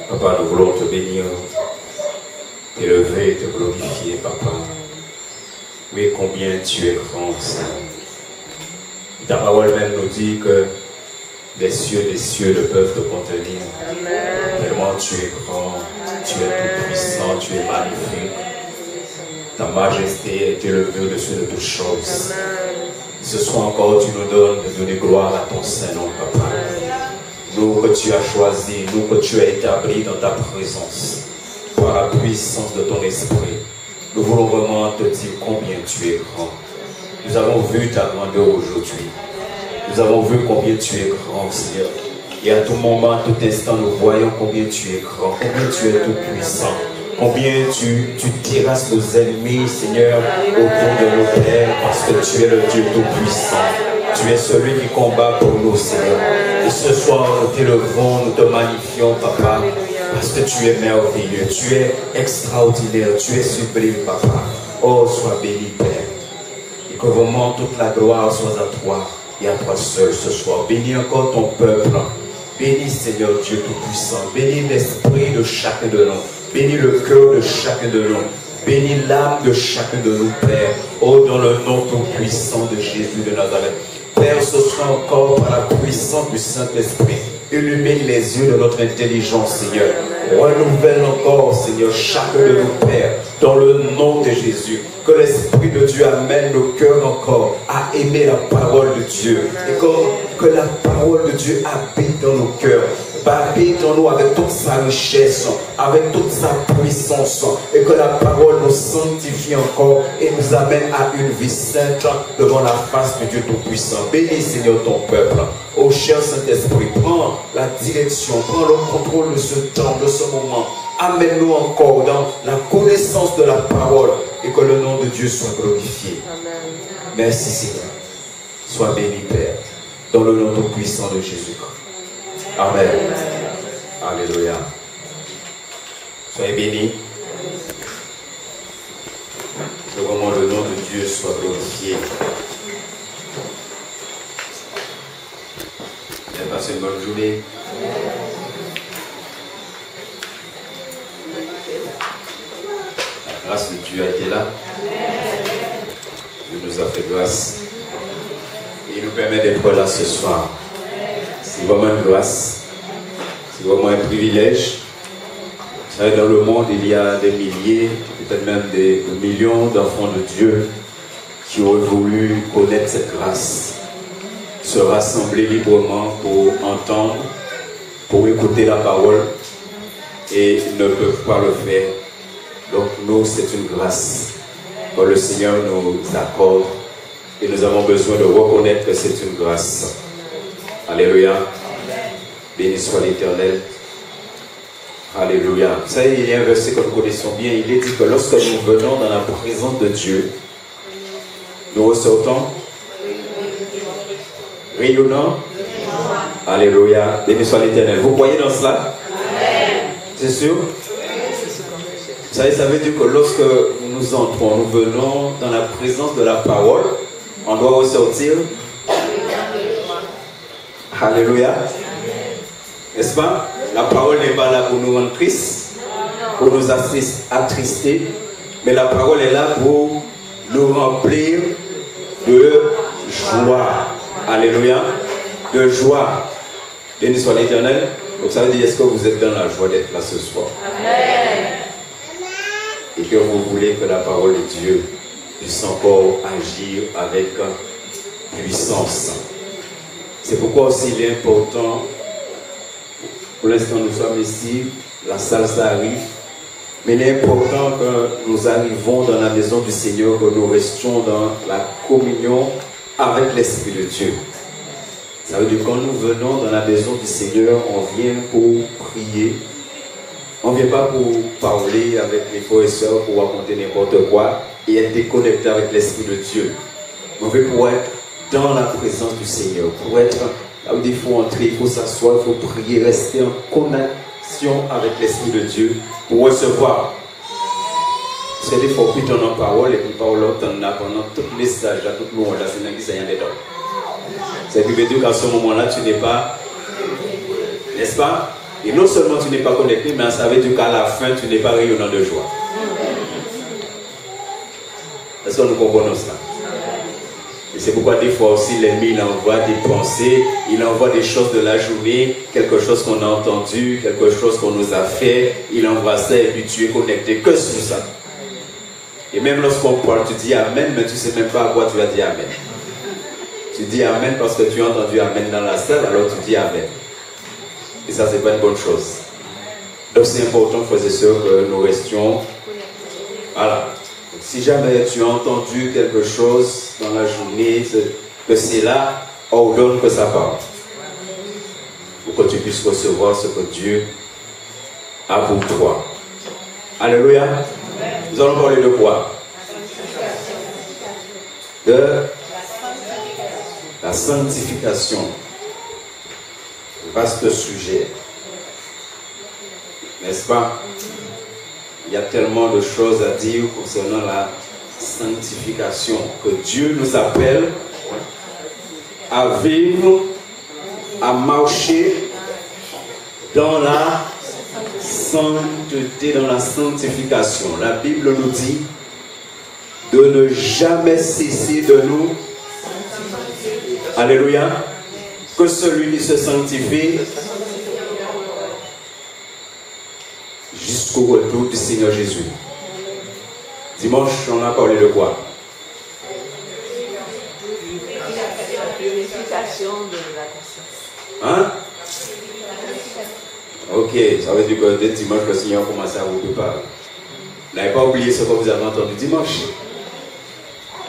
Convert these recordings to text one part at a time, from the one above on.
Papa, nous voulons te bénir, t'élever, te glorifier, Papa. Oui, combien tu es grand, Seigneur. Ta parole même nous dit que les cieux ne peuvent te contenir. Amen. Tellement tu es grand, tu es tout puissant, tu es magnifique. Ta majesté est élevée au-dessus de toutes choses. Amen. Ce soir encore, tu nous donnes de donner gloire à ton Saint-Nom, Papa. Nous que tu as choisis, nous que tu as établis dans ta présence, par la puissance de ton esprit. Nous voulons vraiment te dire combien tu es grand. Nous avons vu ta grandeur aujourd'hui. Nous avons vu combien tu es grand, Seigneur. Et à tout moment, à tout instant, nous voyons combien tu es grand, combien tu es tout puissant, combien tu terrasses nos ennemis, Seigneur, autour de nos pères, parce que tu es le Dieu tout puissant. Tu es celui qui combat pour nous, Seigneur. Et ce soir, nous t'élevons, nous te magnifions, Papa, parce que tu es merveilleux, tu es extraordinaire, tu es sublime, Papa. Oh, sois béni, Père. Et que vraiment toute la gloire soit à toi et à toi seul ce soir. Bénis encore ton peuple. Bénis, Seigneur Dieu Tout-Puissant. Bénis l'esprit de chacun de nous. Bénis le cœur de chacun de nous. Bénis l'âme de chacun de nous, Père. Oh, dans le nom tout-puissant de Jésus de Nazareth. Père, ce soir encore par la puissance du Saint-Esprit. Illumine les yeux de notre intelligence, Seigneur. Renouvelle encore, Seigneur, chacun de nous, Père, dans le nom de Jésus. Que l'Esprit de Dieu amène nos cœurs encore à aimer la parole de Dieu. Et que la parole de Dieu habite dans nos cœurs. Habite en nous avec toute sa richesse, avec toute sa puissance. Et que la parole nous sanctifie encore et nous amène à une vie sainte devant la face de Dieu Tout-Puissant. Bénis, Seigneur, ton peuple. Ô cher Saint-Esprit, prends la direction, prends le contrôle de ce temps, de ce moment. Amène-nous encore dans la connaissance de la parole et que le nom de Dieu soit glorifié. Amen. Merci, Seigneur. Sois béni, Père, dans le nom tout-puissant de Jésus-Christ. Amen. Amen. Alléluia. Soyez bénis. Que vraiment le nom de Dieu soit glorifié. Passez une bonne journée. La grâce de Dieu a été là. Dieu nous a fait grâce. Et il nous permet d'être là ce soir. C'est vraiment une grâce. C'est vraiment un privilège. Vous savez, dans le monde, il y a des milliers, peut-être même des millions d'enfants de Dieu qui auraient voulu connaître cette grâce. Se rassembler librement pour entendre, pour écouter la parole et ne peuvent pas le faire. Donc nous, c'est une grâce que le Seigneur nous accorde et nous avons besoin de reconnaître que c'est une grâce. Alléluia. Béni soit l'Éternel. Alléluia. Vous savez, il y a un verset que nous connaissons bien. Il est dit que lorsque nous venons dans la présence de Dieu, nous ressortons rayonnant. Alléluia. Béni soit l'Éternel. Vous croyez dans cela? C'est sûr? Vous savez, ça veut dire que lorsque nous entrons, nous venons dans la présence de la parole, on doit ressortir. Alléluia. N'est-ce pas? La parole n'est pas là pour nous rendre tristes, pour nous attrister, mais la parole est là pour nous remplir de joie. Alléluia. De joie. Béni soit l'Éternel. Donc ça veut dire, est-ce que vous êtes dans la joie d'être là ce soir? Amen. Et que vous voulez que la parole de Dieu puisse encore agir avec puissance. C'est pourquoi aussi il est important, pour l'instant nous sommes ici, la salle ça arrive, mais il est important que nous arrivons dans la maison du Seigneur, que nous restions dans la communion avec l'Esprit de Dieu. Ça veut dire que quand nous venons dans la maison du Seigneur, on vient pour prier. On ne vient pas pour parler avec les frères et sœurs, pour raconter n'importe quoi et être déconnecté avec l'Esprit de Dieu. On veut pour être dans la présence du Seigneur, pour être là où il faut entrer, il faut s'asseoir, il faut prier, rester en connexion avec l'Esprit de Dieu pour recevoir. Parce que des fois, puis on en parole et puis parole on a pendant tout le message, à tout le monde, là, c'est une église, il y a rien dedans. Ça veut dire qu'à ce moment-là, tu n'es pas, n'est-ce pas? Et non seulement tu n'es pas connecté, mais ça veut dire qu'à la fin, tu n'es pas rayonnant de joie. Est-ce que nous comprenons cela? Et c'est pourquoi des fois aussi l'ennemi il envoie des pensées, il envoie des choses de la journée, quelque chose qu'on a entendu, quelque chose qu'on nous a fait, il envoie ça et puis tu es connecté que sur ça. Et même lorsqu'on parle, tu dis Amen, mais tu ne sais même pas à quoi tu as dit Amen. Tu dis Amen parce que tu as entendu Amen dans la salle, alors tu dis Amen. Et ça, c'est pas une bonne chose. Donc c'est important, frères et sœurs, que nous restions. Voilà. Donc, si jamais tu as entendu quelque chose dans la journée, que c'est là, ordonne que ça parte. Pour que tu puisses recevoir ce que Dieu a pour toi. Alléluia. Nous allons parler de quoi? De la sanctification. Vaste sujet. N'est-ce pas? Il y a tellement de choses à dire concernant la sanctification, que Dieu nous appelle à vivre, à marcher dans la sainteté, dans la sanctification. La Bible nous dit de ne jamais cesser de nous. Alléluia. Que celui qui se sanctifie jusqu'au retour du Seigneur Jésus. Dimanche, on a parlé de quoi? Purification de la conscience. Hein? Ok, ça veut dire que dès dimanche, le Seigneur commence à vous préparer. Vous n'avez pas oublié ce que vous avez entendu dimanche.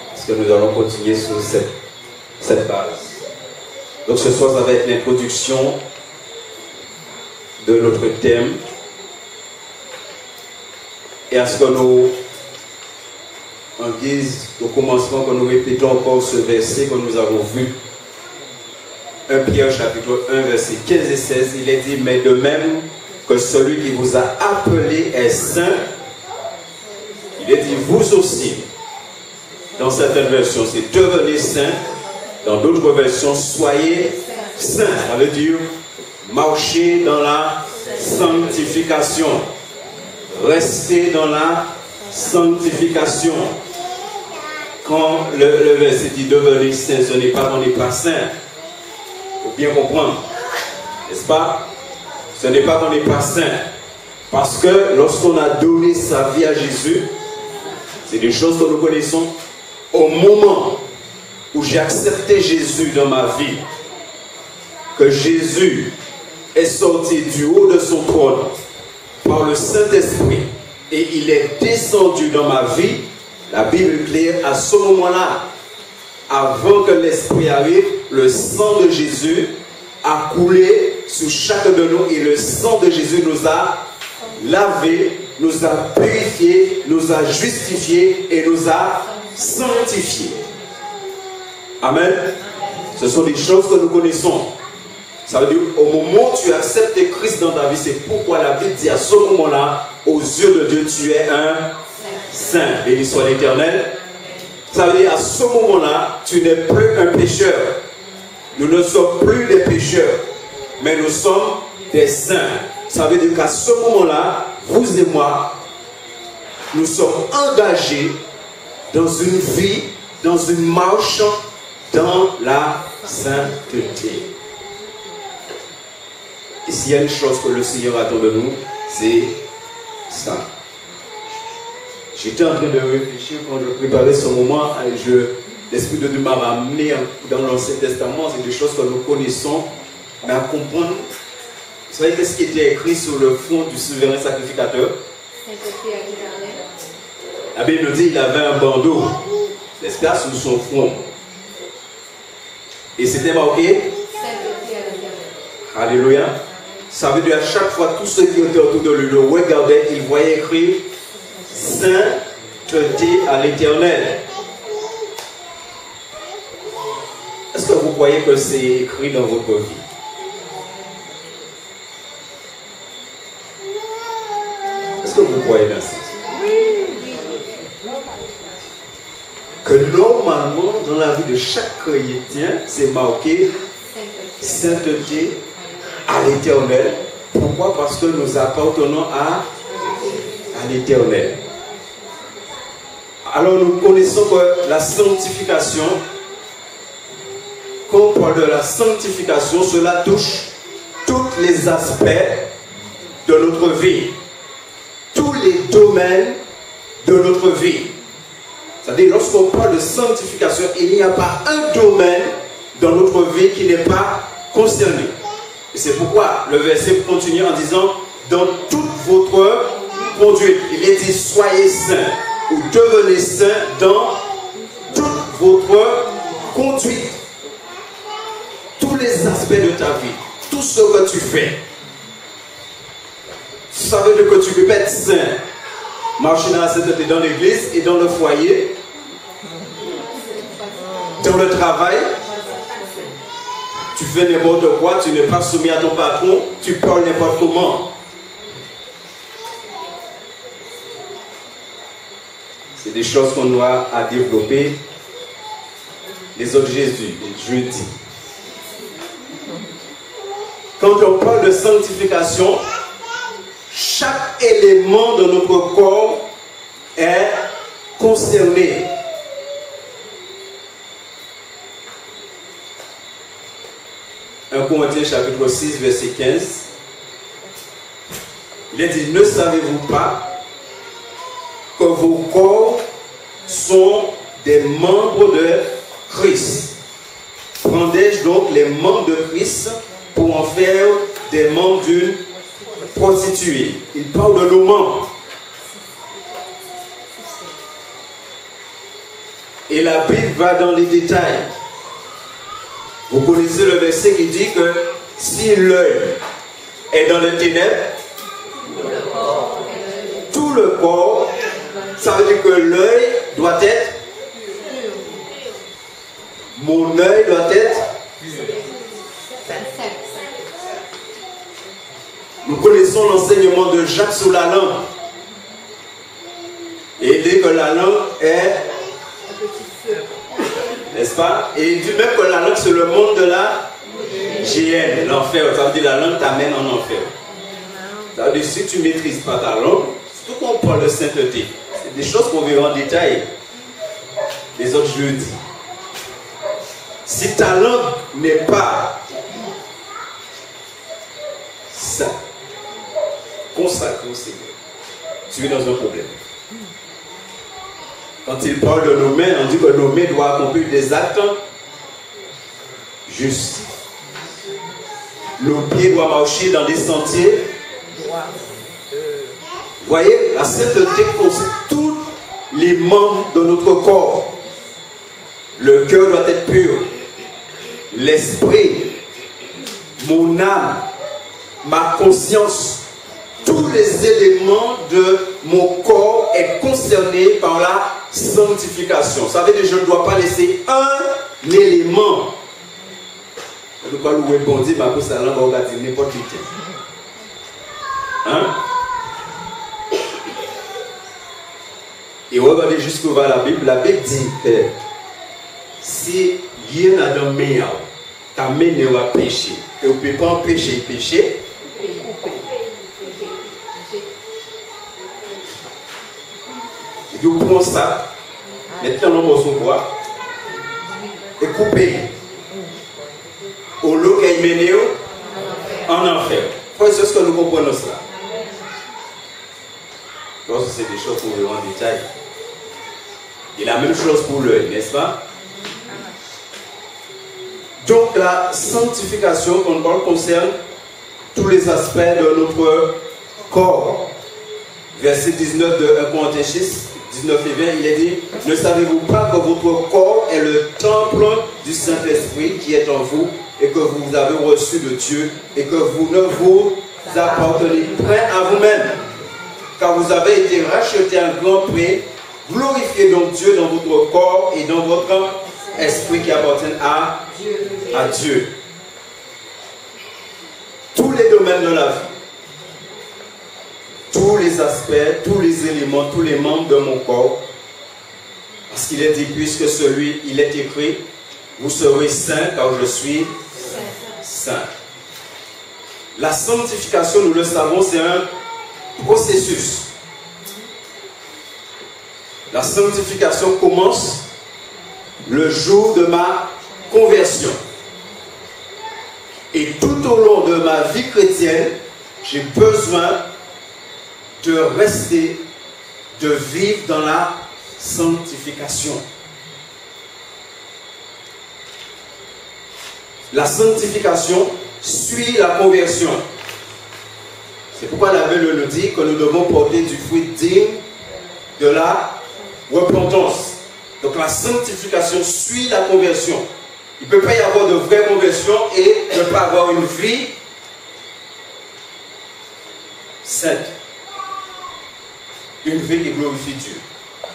Parce que nous allons continuer sur cette base. Donc ce soir, ça va être l'introduction de notre thème. Et à ce que nous, en guise au commencement, que nous répétons encore ce verset que nous avons vu. 1 Pierre chapitre 1 verset 15 et 16, il est dit, mais de même que celui qui vous a appelé est saint, il est dit, vous aussi. Dans certaines versions, c'est devenez saint. Dans d'autres versions, soyez saints. Ça veut dire marcher dans la sanctification. Rester dans la sanctification. Quand le verset dit devenez saint, ce n'est pas qu'on n'est pas saint. Il faut bien comprendre. N'est-ce pas? Ce n'est pas qu'on n'est pas saint. Parce que lorsqu'on a donné sa vie à Jésus, c'est des choses que nous connaissons. Au moment où j'ai accepté Jésus dans ma vie, que Jésus est sorti du haut de son trône par le Saint-Esprit et il est descendu dans ma vie, la Bible est claire, à ce moment-là, avant que l'Esprit arrive, le sang de Jésus a coulé sur chacun de nous et le sang de Jésus nous a lavés, nous a purifiés, nous a justifiés et nous a sanctifiés. Amen. Ce sont des choses que nous connaissons. Ça veut dire, au moment où tu acceptes Christ dans ta vie, c'est pourquoi la Bible dit à ce moment-là, aux yeux de Dieu, tu es un saint. Béni soit l'Éternel. Ça veut dire, à ce moment-là, tu n'es plus un pécheur. Nous ne sommes plus des pécheurs, mais nous sommes des saints. Ça veut dire qu'à ce moment-là, vous et moi, nous sommes engagés dans une vie, dans une marche, dans la sainteté. Et s'il y a une chose que le Seigneur attend de nous, c'est ça. J'étais en train de réfléchir quand je préparais ce moment, l'Esprit de Dieu m'a ramené dans l'Ancien Testament, c'est des choses que nous connaissons, mais à comprendre. Vous savez qu'est-ce qui était écrit sur le front du souverain sacrificateur? La Bible nous dit qu'il avait un bandeau, n'est-ce pas, sur son front. Et c'était marqué Alléluia. Ça veut dire à chaque fois, tous ceux qui étaient autour de lui le regardaient, ils voyaient écrit sainteté à l'Éternel. Est-ce que vous croyez que c'est écrit dans votre vie? Est-ce que vous croyez dans ça? Que normalement, dans la vie de chaque chrétien, c'est marqué sainteté à l'Éternel. Pourquoi? Pourquoi? Parce que nous appartenons à l'Éternel. Alors nous connaissons que la sanctification, quand on parle de la sanctification, cela touche tous les aspects de notre vie, tous les domaines de notre vie. C'est-à-dire, lorsqu'on parle de sanctification, il n'y a pas un domaine dans notre vie qui n'est pas concerné. Et c'est pourquoi le verset continue en disant, dans toute votre conduite, il est dit, soyez saints, ou devenez saints dans toute votre conduite. Tous les aspects de ta vie, tout ce que tu fais. Ça veut dire que tu peux être saint. Marcher dans la sainteté dans l'église et dans le foyer, dans le travail. Tu fais n'importe quoi, tu n'es pas soumis à ton patron, tu parles n'importe comment. C'est des choses qu'on doit à développer. Les autres Jésus, jeudi. Quand on parle de sanctification, chaque élément de notre corps est concerné. Un Corinthiens chapitre 6, verset 15. Il est dit, ne savez-vous pas que vos corps sont des membres de Christ? Prendrai-je donc les membres de Christ pour en faire des membres d'une prostituée? Il parle de nos membres. Et la Bible va dans les détails. Vous connaissez le verset qui dit que si l'œil est dans les ténèbres, tout le corps, ça veut dire que l'œil doit être, mon œil doit être. Nous connaissons l'enseignement de Jacques sur la langue. Et il dit que la langue est, n'est-ce pas? Et il dit même que la langue c'est le monde de la géhenne, l'enfer. Ça veut dire la langue t'amène en enfer. Ça veut dire si tu ne maîtrises pas ta langue, surtout quand on parle de sainteté, c'est des choses qu'on verra en détail les autres jeudis. Si ta langue n'est pas sainte, consacré au Seigneur, tu es dans un problème. Quand il parle de nos mains, on dit que nos mains doivent accomplir des actes justes. Nos pieds doivent marcher dans des sentiers. Vous voyez, la sainteté concerne tous les membres de notre corps. Le cœur doit être pur. L'esprit, mon âme, ma conscience, tous les éléments de mon corps est concerné par la sanctification. Ça veut dire que je ne dois pas laisser un élément. Je ne dois pas louer bon Dieu, mais après ça, on va dire n'importe qui. Hein? Et regardez jusqu'où va la Bible. La Bible dit que si il y a dans mes ta main ne va pécher. Et on ne peut pas empêcher de pécher. Et vous prenez ça, mettez dans son bois et coupez. Au lot qu'il mène en enfer. C'est ce que nous comprenons cela. Donc c'est des choses qu'on verra en détail. Et la même chose pour l'œil, n'est-ce pas? Donc la sanctification qu'on parle concerne tous les aspects de notre corps. Verset 19 de 1 Corinthiens 19 et 20, il est dit, ne savez-vous pas que votre corps est le temple du Saint-Esprit qui est en vous et que vous avez reçu de Dieu et que vous ne vous appartenez point à vous-même, car vous avez été rachetés à un grand prix. Glorifiez donc Dieu dans votre corps et dans votre esprit qui appartiennent à Dieu. Tous les domaines de la vie, tous les aspects, tous les éléments, tous les membres de mon corps, parce qu'il est dit, puisque celui, il est écrit, vous serez saints car je suis saint. La sanctification, nous le savons, c'est un processus. La sanctification commence le jour de ma conversion. Et tout au long de ma vie chrétienne, j'ai besoin de rester, de vivre dans la sanctification. La sanctification suit la conversion. C'est pourquoi la Bible nous dit que nous devons porter du fruit digne de la repentance. Donc la sanctification suit la conversion. Il ne peut pas y avoir de vraie conversion et ne pas avoir une vie sainte. Une vie qui glorifie Dieu.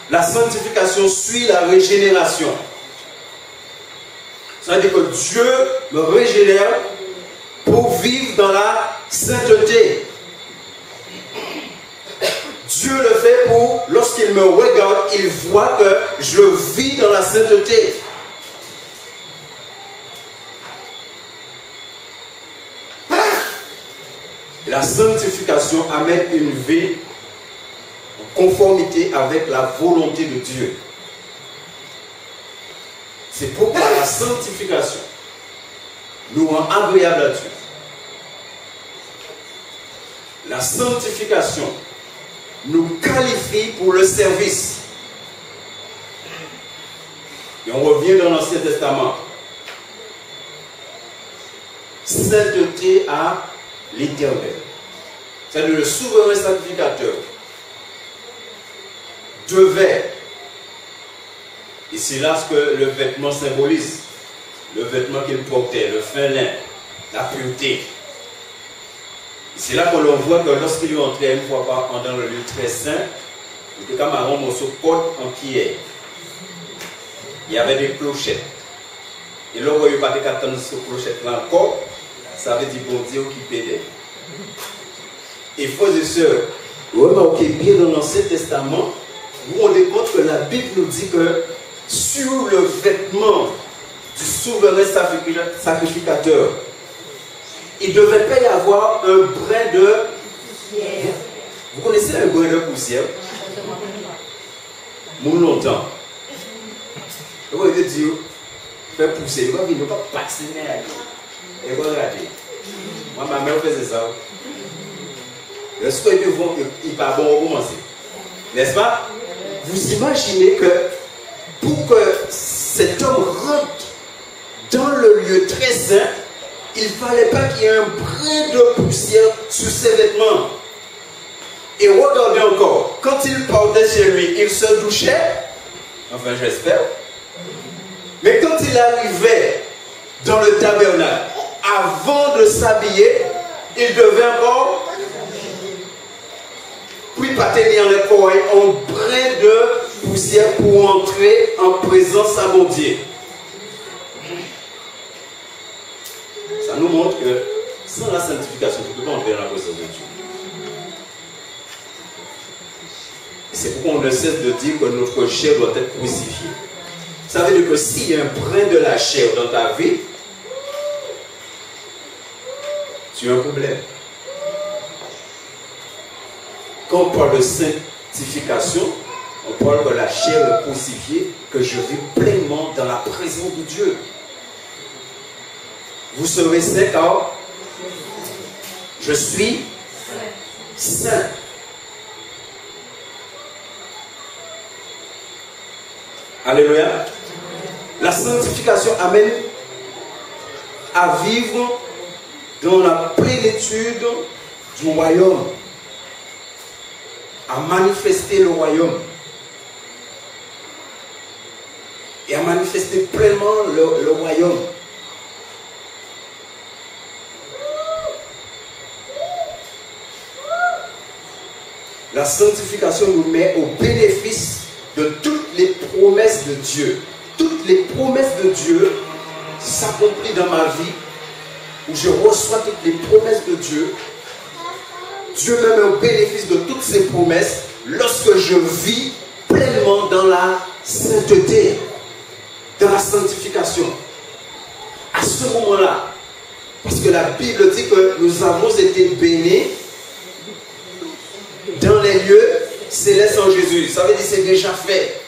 La sanctification suit la régénération. Ça veut dire que Dieu me régénère pour vivre dans la sainteté. Dieu le fait pour, lorsqu'il me regarde, il voit que je vis dans la sainteté. La sanctification amène une vie en conformité avec la volonté de Dieu. C'est pourquoi la sanctification nous rend agréable à Dieu. La sanctification nous qualifie pour le service. Et on revient dans l'Ancien Testament. Sainteté à l'Éternel. C'est-à-dire le souverain sacrificateur devait, et c'est là ce que le vêtement symbolise, le vêtement qu'il portait, le fin lin, la pureté. C'est là qu'on voit que lorsqu'il entrait une fois par an dans le lieu très saint, il était comme un morceau de corde en pierre. Il y avait des clochettes. Et là, il n'y a pas de attendre cette clochette-là encore, ça veut dire bon Dieu qui pédait. Et frères et sœurs, remarquez bien dans l'Ancien Testament, vous vous rendez compte que la Bible nous dit que sur le vêtement du souverain sacrificateur, il ne devait pas y avoir un brin de poussière. Vous connaissez un brin de poussière? Mon longtemps. Vous voyez Dieu faire pousser, il ne va pas passer à lui. Et regardez. Moi, ma mère faisait ça. Le soir, il va bon recommencer. N'est-ce pas? Vous imaginez que pour que cet homme rentre dans le lieu très saint, il ne fallait pas qu'il y ait un brin de poussière sur ses vêtements. Et regardez encore, quand il partait chez lui, il se douchait, enfin j'espère, mais quand il arrivait dans le tabernacle, avant de s'habiller, il devait encore, puis pas tenir les oreilles, un brin de poussière pour entrer en présence à mon Dieu. Ça nous montre que sans la sanctification, tu ne peux pas entrer dans la présence de Dieu. Et c'est pourquoi on ne cesse de dire que notre chair doit être crucifiée. Ça veut dire que s'il y a un brin de la chair dans ta vie, tu as un problème. Quand on parle de sanctification, on parle que la chair est crucifiée, que je vis pleinement dans la présence de Dieu. Vous serez saint car je suis saint. Alléluia. La sanctification amène à vivre dans la plénitude du royaume, à manifester le royaume et à manifester pleinement le royaume. La sanctification nous met au bénéfice de toutes les promesses de Dieu. Toutes les promesses de Dieu s'accomplissent dans ma vie, où je reçois toutes les promesses de Dieu. Dieu me met au bénéfice de toutes ces promesses lorsque je vis pleinement dans la sainteté, dans la sanctification. À ce moment-là, Parce que la Bible dit que nous avons été bénis dans les lieux célestes en Jésus. Ça veut dire que c'est déjà fait.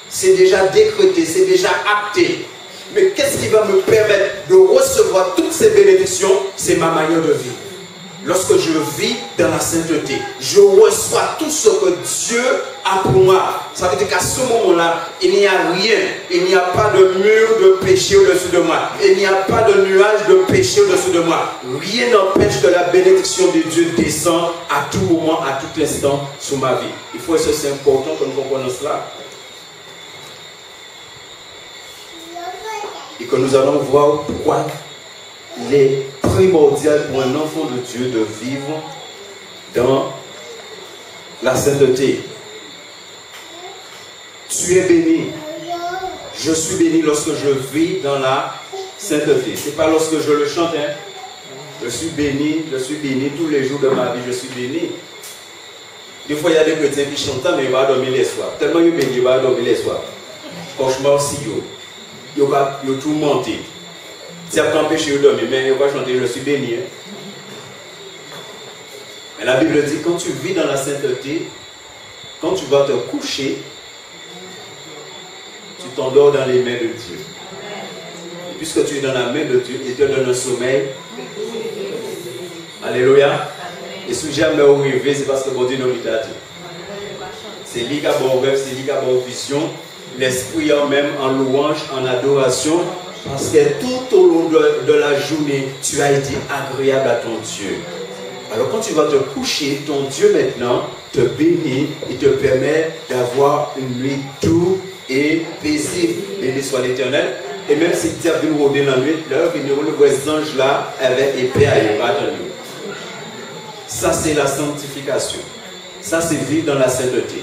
C'est déjà décrété, c'est déjà acté. Mais qu'est-ce qui va me permettre de recevoir toutes ces bénédictions? C'est ma manière de vivre. Lorsque je vis dans la sainteté, je reçois tout ce que Dieu a pour moi. Ça veut dire qu'à ce moment-là, il n'y a rien. Il n'y a pas de mur de péché au-dessus de moi. Il n'y a pas de nuage de péché au-dessus de moi. Rien n'empêche que la bénédiction de Dieu descend à tout moment, à tout instant sur ma vie. Il faut que c'est important que nous comprenions cela. Et que nous allons voir pourquoi il est primordial pour un enfant de Dieu de vivre dans la sainteté. Tu es béni. Je suis béni lorsque je vis dans la sainteté. Ce n'est pas lorsque je le chante. Hein. Je suis béni tous les jours de ma vie, je suis béni. Des fois, il y a des chrétiens qui chantent, mais ils vont dormir les soirs. Tellement ils sont bénis, ils vont dormir les soirs. Franchement, si ils vont tout monter. Si après empêcher de dormir, mais ils vont chanter, je suis béni. Hein. Mais la Bible dit, quand tu vis dans la sainteté, quand tu vas te coucher, tu t'endors dans les mains de Dieu. Et puisque tu es dans la main de Dieu, il te donne un sommeil. Alléluia. Et si jamais vous rêvez, c'est parce que bon Dieu nous l'a dit. C'est lui qui a bon rêve, c'est lui qui a bon vision. L'esprit en même, en louange, en adoration. Parce que tout au long de la journée, tu as été agréable à ton Dieu. Alors quand tu vas te coucher, ton Dieu maintenant te bénit et te permet d'avoir une nuit douce et paisible. Béni soit l'Éternel. Et même si tu as vu nous rôder dans la nuit, là, nous voyons les anges là avec épée à nous. Ça, c'est la sanctification. Ça, c'est vivre dans la sainteté.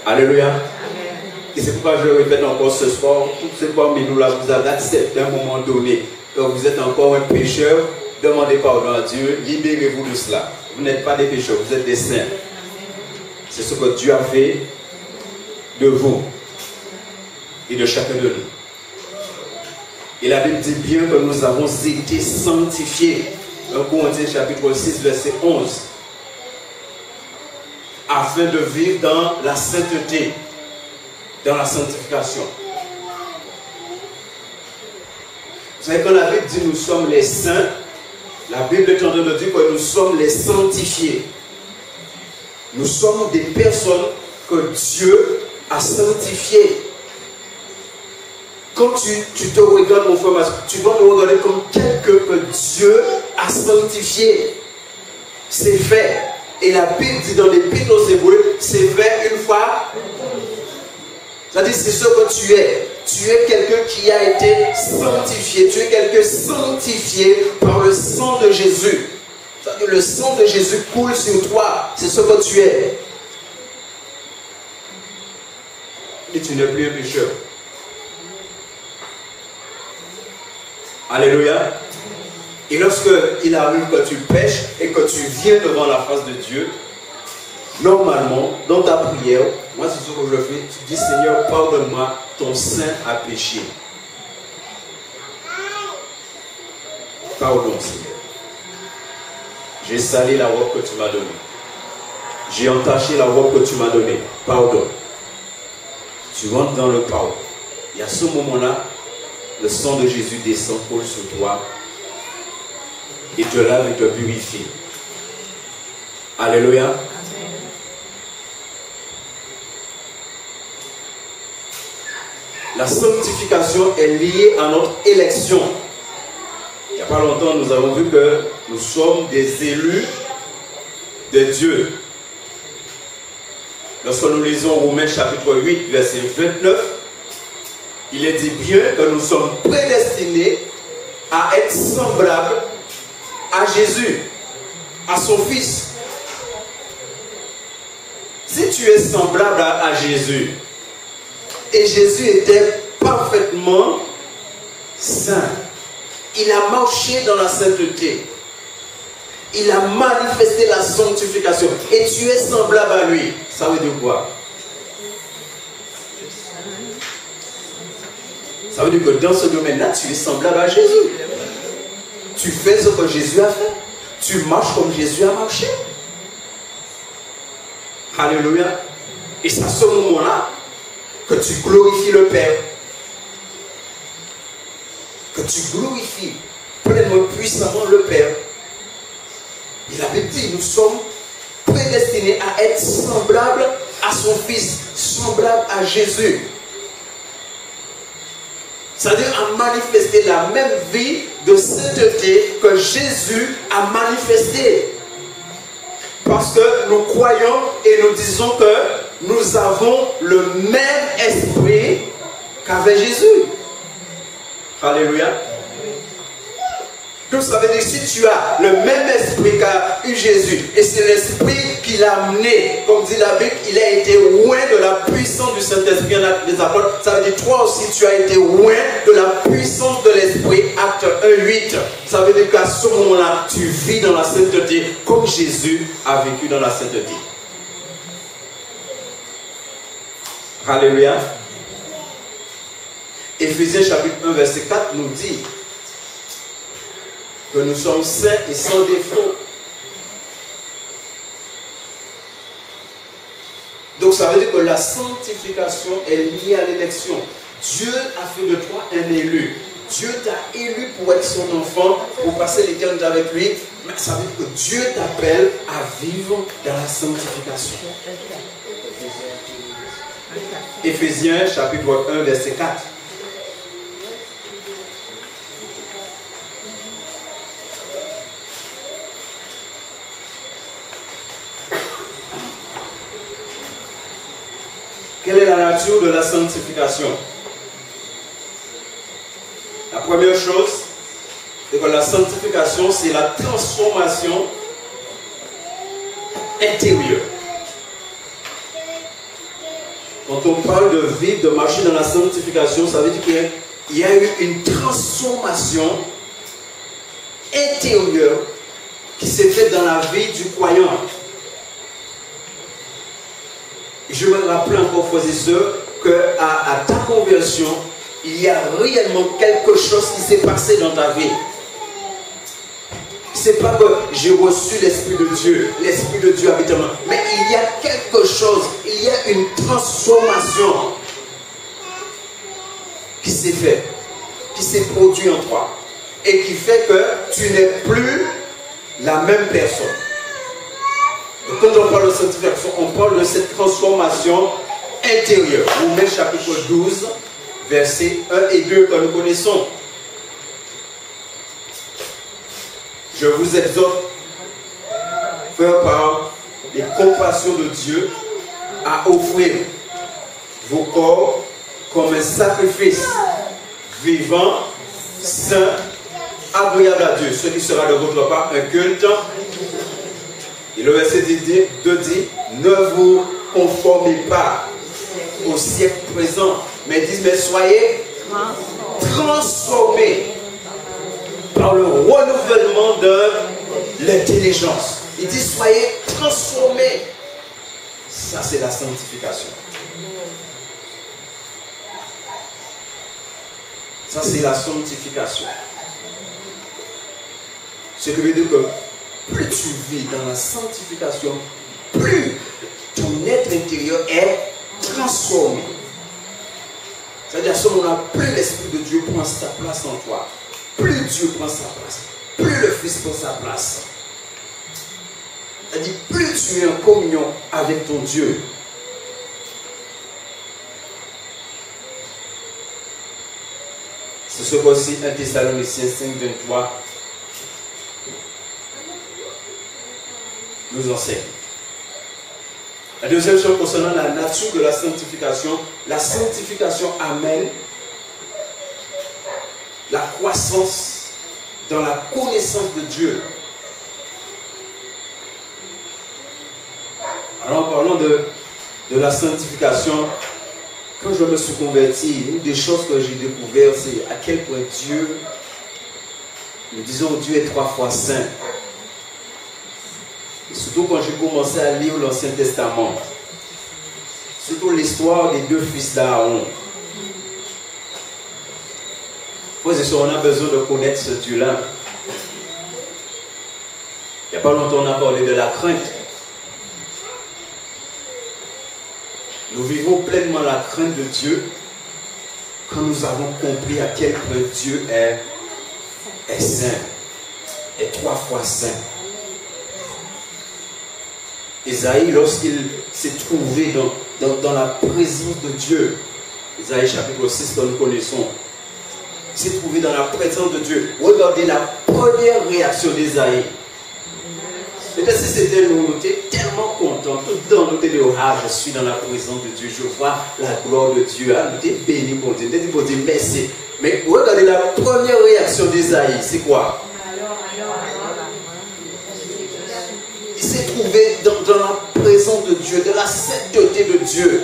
Alléluia. Et c'est pourquoi je le répète encore ce soir, tout ce parmi nous là, vous avez accepté à un moment donné que vous êtes encore un pécheur, demandez pardon à Dieu, libérez-vous de cela. Vous n'êtes pas des pécheurs, vous êtes des saints. C'est ce que Dieu a fait de vous et de chacun de nous. Et la Bible dit bien que nous avons été sanctifiés. 1 Corinthiens chapitre 6, verset 11. Afin de vivre dans la sainteté, dans la sanctification. Vous savez, quand la Bible dit nous sommes les saints, la Bible est en train de dire que nous sommes les sanctifiés. Nous sommes des personnes que Dieu a sanctifiées. Quand tu te regardes, mon frère, tu dois te regarder comme quelqu'un que Dieu a sanctifié. C'est fait. Et la Bible dit dans l'Épître aux Hébreux, c'est fait une fois. C'est-à-dire, c'est ce que tu es. Tu es quelqu'un qui a été sanctifié. Tu es quelqu'un sanctifié par le sang de Jésus. C'est-à-dire, le sang de Jésus coule sur toi. C'est ce que tu es. Et tu n'es plus un pécheur. Alléluia. Et lorsque il arrive que tu pêches et que tu viens devant la face de Dieu, normalement, dans ta prière, moi c'est ce que je fais, tu dis Seigneur, pardonne-moi, ton sein a péché. Pardon Seigneur. J'ai sali la robe que tu m'as donnée. J'ai entaché la robe que tu m'as donnée. Pardon. Tu rentres dans le pardon. Et à ce moment-là, le sang de Jésus descend, coule sur toi et te lave et te purifie. Alléluia. La sanctification est liée à notre élection. Il n'y a pas longtemps, nous avons vu que nous sommes des élus de Dieu. Lorsque nous lisons Romains chapitre 8, verset 29, il est dit bien que nous sommes prédestinés à être semblables à Jésus, à son Fils. Si tu es semblable à Jésus, et Jésus était parfaitement saint, il a marché dans la sainteté, il a manifesté la sanctification, et tu es semblable à lui, ça veut dire quoi? Ça veut dire que dans ce domaine-là, tu es semblable à Jésus. Tu fais ce que Jésus a fait. Tu marches comme Jésus a marché. Alléluia. Et c'est à ce moment-là que tu glorifies le Père. Que tu glorifies pleinement, puissamment le Père. Et la Bible dit, nous sommes prédestinés à être semblables à son Fils, semblables à Jésus. C'est-à-dire à manifester la même vie de sainteté que Jésus a manifesté. Parce que nous croyons et nous disons que nous avons le même esprit qu'avait Jésus. Alléluia. Donc ça veut dire que si tu as le même esprit qu'a eu Jésus, et c'est l'esprit qui l'a amené, comme dit la Bible, il a été loin de la puissance du Saint-Esprit en des apôtres. Ça veut dire toi aussi tu as été loin de la puissance de l'esprit, acte 1:8. Ça veut dire qu'à ce moment-là, tu vis dans la sainteté comme Jésus a vécu dans la sainteté. Alléluia. Éphésiens chapitre 1 verset 4 nous dit que nous sommes saints et sans défaut. Donc ça veut dire que la sanctification est liée à l'élection. Dieu a fait de toi un élu. Dieu t'a élu pour être son enfant, pour passer l'éternité avec lui. Mais ça veut dire que Dieu t'appelle à vivre dans la sanctification. Éphésiens chapitre 1 verset 4. Quelle est la nature de la sanctification? La première chose, c'est que la sanctification, c'est la transformation intérieure. Quand on parle de vivre, de marcher dans la sanctification, ça veut dire qu'il y a eu une transformation intérieure qui s'est faite dans la vie du croyant. Je me rappelle encore, frères et sœurs, qu'à ta conversion, il y a réellement quelque chose qui s'est passé dans ta vie. Ce n'est pas que j'ai reçu l'Esprit de Dieu habite en moi, mais il y a quelque chose, il y a une transformation qui s'est faite, qui s'est produite en toi, et qui fait que tu n'es plus la même personne. Quand on parle de sanctification, on parle de cette transformation intérieure. Romains chapitre 12, versets 1 et 2 que nous connaissons. Je vous exhorte, frères, par les compassions de Dieu, à offrir vos corps comme un sacrifice vivant, saint, agréable à Dieu, ce qui sera de votre part un culte. Et le verset 2 dit, ne vous conformez pas au siècle présent, mais dit, mais soyez transformés par le renouvellement de l'intelligence. Il dit, soyez transformés. Ça, c'est la sanctification. Ça, c'est la sanctification. Ce qui veut dire que plus tu vis dans la sanctification, plus ton être intérieur est transformé. C'est-à-dire à ce moment-là, plus l'Esprit de Dieu prend sa place en toi, plus Dieu prend sa place, plus le Fils prend sa place. C'est-à-dire plus tu es en communion avec ton Dieu. C'est ce qu'aussi 1 Thessaloniciens 5:23 nous enseigne. La deuxième chose concernant la nature de la sanctification amène la croissance dans la connaissance de Dieu. Alors en parlant de la sanctification, quand je me suis converti, une des choses que j'ai découvert, c'est à quel point Dieu, nous disons Dieu est 3 fois saint. Et surtout quand j'ai commencé à lire l'Ancien Testament, surtout l'histoire des 2 fils d'Aaron. Frères et sœurs, on a besoin de connaître ce Dieu-là. Il n'y a pas longtemps, on a parlé de la crainte. Nous vivons pleinement la crainte de Dieu quand nous avons compris à quel point Dieu est saint, est 3 fois saint. Isaïe, lorsqu'il s'est trouvé dans la présence de Dieu, Isaïe chapitre 6 que nous connaissons, il s'est trouvé dans la présence de Dieu. Regardez la première réaction d'Isaïe. Peut-être si c'était nous, nous étions tellement contents. Tout le temps, nous étions dit, ah, je suis dans la présence de Dieu. Je vois la gloire de Dieu. Ah, nous étions bénis pour Dieu. Nous étions pour dire merci. Mais regardez la première réaction d'Isaïe. C'est quoi? Il s'est trouvé dans la présence de Dieu, dans la sainteté de Dieu.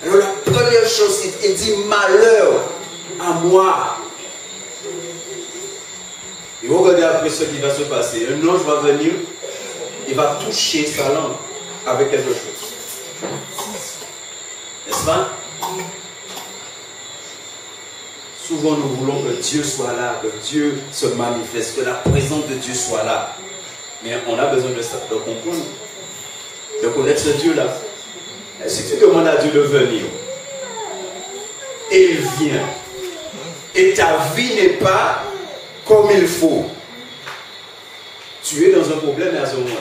Alors la première chose, il dit malheur à moi. Et regardez après ce qui va se passer. Un ange va venir. Il va toucher sa langue avec quelque chose. N'est-ce pas? Souvent nous voulons que Dieu soit là, que Dieu se manifeste, que la présence de Dieu soit là. Mais on a besoin de ça, de comprendre, de connaître ce Dieu-là. Si tu demandes à Dieu de venir, et il vient, et ta vie n'est pas comme il faut, tu es dans un problème à ce moment-là.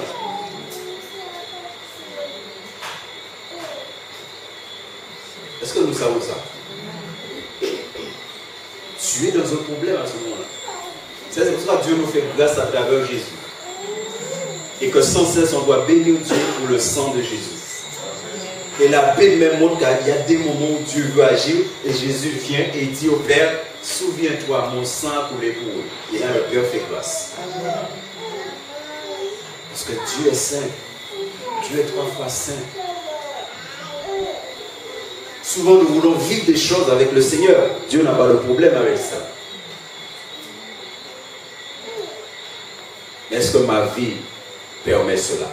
Est-ce que nous savons ça? Tu es dans un problème à ce moment-là. C'est pour ça que Dieu nous fait grâce à travers Jésus. Et que sans cesse on doit bénir Dieu pour le sang de Jésus. Et la Bible même montre qu'il y a des moments où Dieu veut agir et Jésus vient et dit au Père, souviens-toi, mon sang a coulé pour eux. Et là le Père fait grâce. Parce que Dieu est saint. Dieu est 3 fois saint. Souvent nous voulons vivre des choses avec le Seigneur. Dieu n'a pas de problème avec ça. Mais est-ce que ma vie permet cela?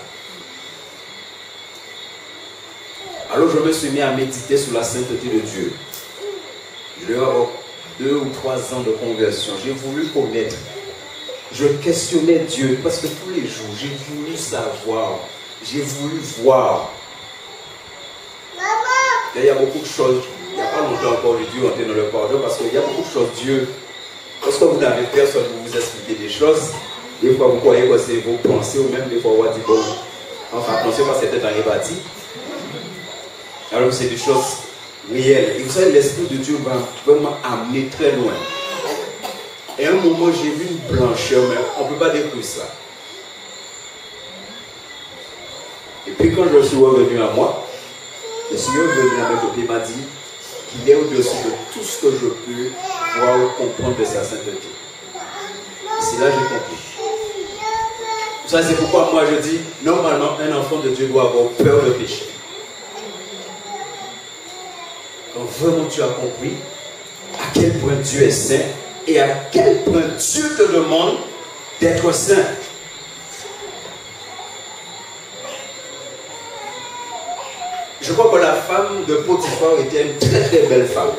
Alors je me suis mis à méditer sur la sainteté de Dieu. Je vais avoir 2 ou 3 ans de conversion. J'ai voulu connaître. Je questionnais Dieu parce que tous les jours, j'ai voulu savoir. J'ai voulu voir. Il y a beaucoup de choses. Il n'y a pas longtemps encore, j'ai dû entrer dans le pardon parce qu'il y a beaucoup de choses. Dieu, lorsque vous n'avez personne pour vous expliquer des choses, des fois vous croyez que c'est vos pensées ou même des fois vous dites bon, enfin attention parce que c'était dans les bâtis. Alors c'est des choses réelles. Et vous savez, l'Esprit de Dieu va vraiment amener très loin. Et à un moment, j'ai vu une blancheur, mais on ne peut pas décrire ça. Et puis quand je suis revenu à moi, le Seigneur est venu à mes côtés, il m'a dit qu'il est au-dessus de tout ce que je peux voir ou comprendre de sa sainteté. C'est là que j'ai compris. Ça, c'est pourquoi moi je dis, normalement, un enfant de Dieu doit avoir peur de péché. Quand vraiment tu as compris à quel point Dieu est saint et à quel point Dieu te demande d'être saint. Je crois que la femme de Potiphar était une très très belle femme.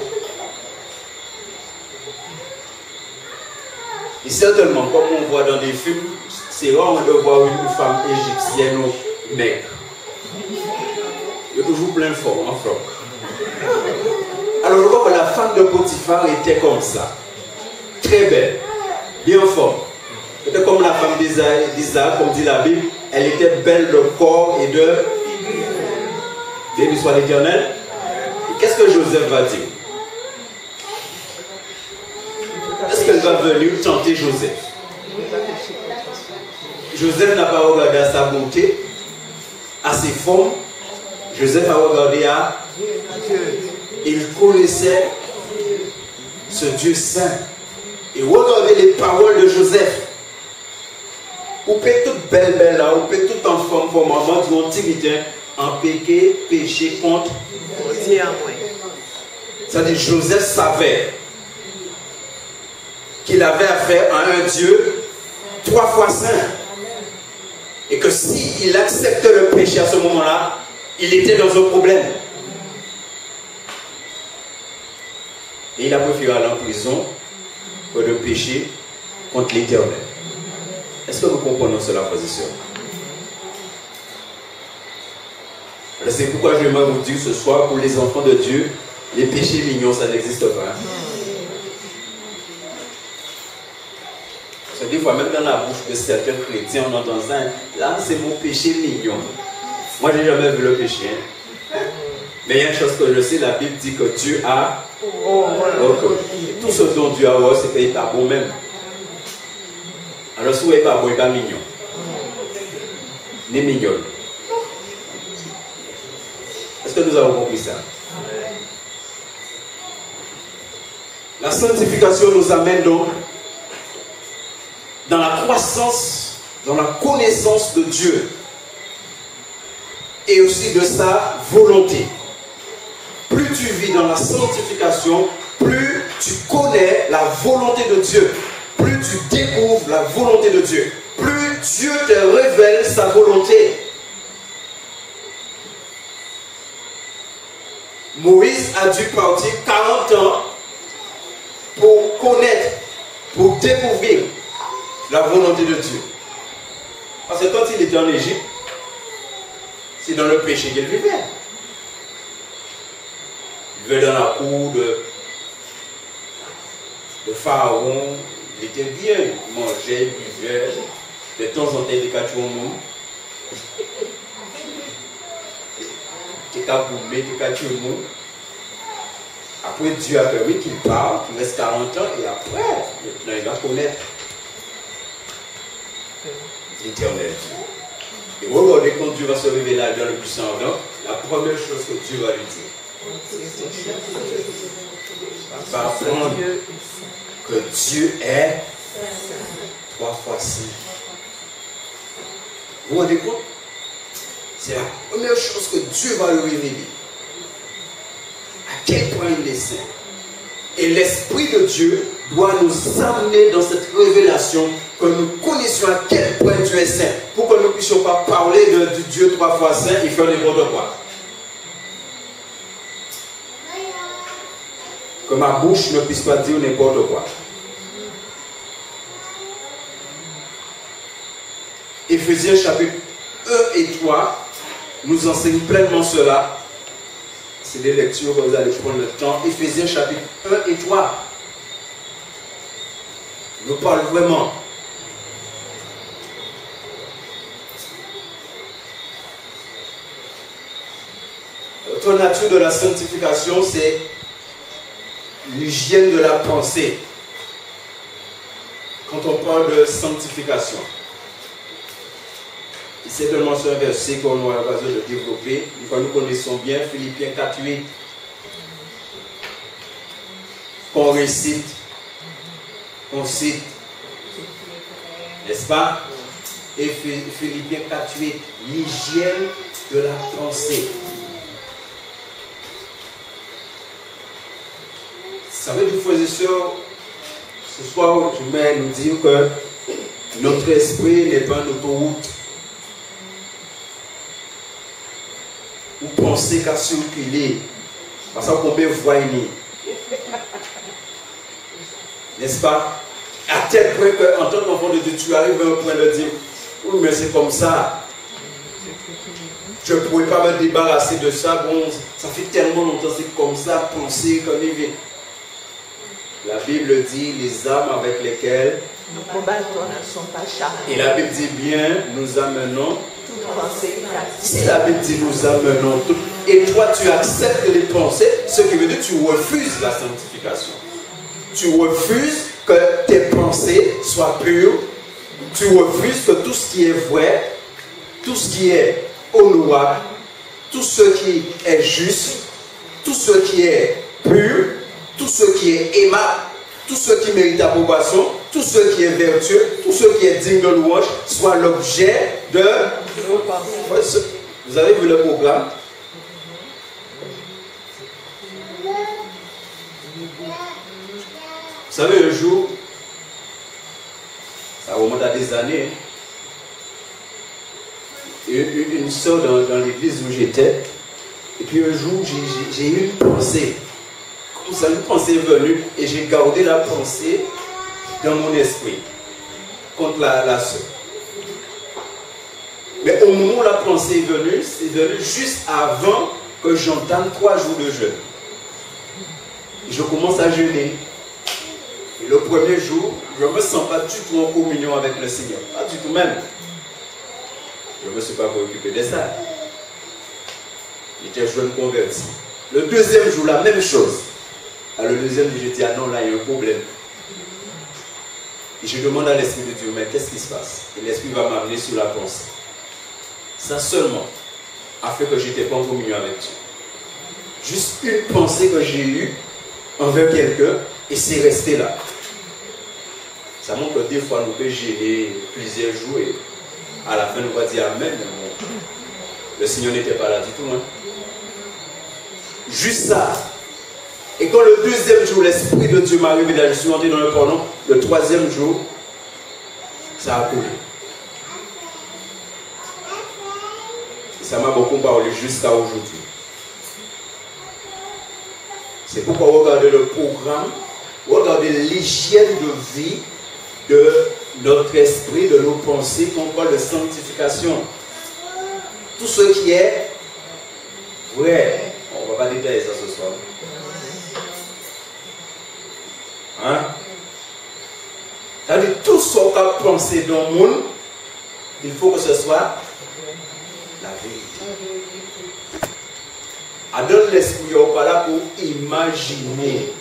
Et certainement, comme on voit dans des films, c'est rare de voir une femme égyptienne ou maigre. Il y a toujours plein de formes en froc. Alors je crois que la femme de Potiphar était comme ça. Très belle, bien forte. C'était comme la femme d'Isaac, comme dit la Bible, elle était belle de corps et de... Béni soit l'Éternel. Et qu'est-ce que Joseph va dire? Est-ce qu'elle va venir tenter Joseph? Joseph n'a pas regardé à sa beauté, à ses formes. Joseph a regardé à... Il connaissait ce Dieu saint. Et regardez les paroles de Joseph. Ou peut toute belle là, ou peut tout en forme pour maman, du antiquité, en péché contre. C'est-à-dire Joseph savait qu'il avait affaire à un Dieu 3 fois saint. Et que s'il acceptait le péché à ce moment-là, il était dans un problème. Et il a préféré aller en prison que de pécher contre l'Éternel. Est-ce que nous comprenons cela, frères et sœurs? C'est pourquoi je vais vous dire ce soir, pour les enfants de Dieu, les péchés mignons, ça n'existe pas. Parce que des fois, même dans la bouche de certains chrétiens, on entend ça. Là, c'est mon péché mignon. Moi, je n'ai jamais vu le péché. Mais il y a une chose que je sais, la Bible dit que Dieu a tout ce dont Dieu a, c'est qu'il n'est pas bon même. Alors, si vous n'êtes pas bon, il n'est pas mignon. Ni mignonne. Est-ce que nous avons compris ça? La sanctification nous amène donc dans la croissance, dans la connaissance de Dieu et aussi de sa volonté. Plus tu vis dans la sanctification, plus tu connais la volonté de Dieu, plus tu découvres la volonté de Dieu, plus Dieu te révèle sa volonté. Moïse a dû partir 40 ans pour connaître, pour découvrir la volonté de Dieu. Parce que quand il était en Égypte, c'est dans le péché qu'il vivait. Il vivait dans la cour de Pharaon. Il était bien, il mangeait, il buvait. De temps en temps, il était caché au monde. Il était caché au monde. Après, Dieu a permis qu'il parle, qu'il reste 40 ans, et après, maintenant, il va connaître l'Éternel Dieu. Et regardez, quand Dieu va se révéler dans le puissant ardent, la première chose que Dieu va lui dire, va apprendre que Dieu est 3 fois saint. Vous vous rendez compte? C'est la première chose que Dieu va lui révéler. À quel point il est saint. Et l'Esprit de Dieu doit nous amener dans cette révélation, que nous connaissions à quel point Dieu est saint, pour que nous ne puissions pas parler du Dieu 3 fois saint et faire n'importe quoi. Que ma bouche ne puisse pas dire n'importe quoi. Éphésiens chapitre 1 et 3 nous enseignent pleinement cela. C'est des lectures que vous allez prendre le temps. Éphésiens chapitre 1 et 3 nous parle vraiment l'autre nature de la sanctification, c'est l'hygiène de la pensée. Quand on parle de sanctification, c'est tellement sur un verset qu'on aura l'occasion de développer. Nous connaissons bien Philippiens 4:8, qu'on récite, qu'on cite, n'est-ce pas? Et Philippiens 4:8, l'hygiène de la pensée. Vous savez, mes frères et sœurs, ce soir, je vais nous dire que notre esprit n'est pas une autoroute. Ou penser qu'à circuler. Parce qu'on peut voir. N'est-ce pas? À tel point qu'en tant qu'enfant de Dieu, tu arrives à un point de dire, oui, mais c'est comme ça. Je ne pourrais pas me débarrasser de ça. Bon, ça fait tellement longtemps, c'est comme ça, penser qu'on y vient. La Bible dit les âmes avec lesquelles nos combats ne sont pas charnels. Et la Bible dit bien, nous amenons. Si la Bible dit nous amenons tout, et toi tu acceptes les pensées, ce qui veut dire que tu refuses la sanctification. Tu refuses que tes pensées soient pures. Tu refuses que tout ce qui est vrai, tout ce qui est honorable, tout ce qui est juste, tout ce qui est pur, tout ce qui est aimable, tout ce qui mérite approbation, tout ce qui est vertueux, tout ce qui est digne de louange, soit l'objet de... Vous avez vu le programme? Vous savez, un jour, ça remonte à des années, une soeur dans l'église où j'étais, et puis un jour, j'ai eu une pensée. Comme ça, une pensée est venue, et j'ai gardé la pensée, dans mon esprit contre la sœur. Mais au moment où la pensée est venue, c'est venu juste avant que j'entame 3 jours de jeûne. Et je commence à jeûner. Et le premier jour, je ne me sens pas du tout en communion avec le Seigneur. Pas du tout même. Je ne me suis pas préoccupé de ça. J'étais jeune converti. Le deuxième jour, la même chose. Alors le deuxième jour, je dis, ah non, là, il y a un problème. Et je demande à l'Esprit de Dieu, mais qu'est-ce qui se passe? Et l'Esprit va m'amener sur la pensée. Ça seulement a fait que je n'étais pas en communion avec Dieu. Juste une pensée que j'ai eue envers quelqu'un, et c'est resté là. Ça montre que des fois, nous pouvons gêner plusieurs jours, et à la fin, nous va dire Amen. Le Seigneur n'était pas là du tout. Hein. Juste ça. Et quand le deuxième jour, l'Esprit de Dieu m'a révélé, je suis entré dans le pardon, le troisième jour, ça a coulé. Et ça m'a beaucoup parlé jusqu'à aujourd'hui. C'est pourquoi regardez le programme, regardez l'hygiène de vie de notre esprit, de nos pensées, qu'on parle de sanctification. Tout ce qui est vrai. On ne va pas détailler ça ce soir. Hein? C'est-à-dire, tout ce qu'on a pensé dans le monde, il faut que ce soit la vérité. Adonne l'esprit, on n'est pas là pour imaginer.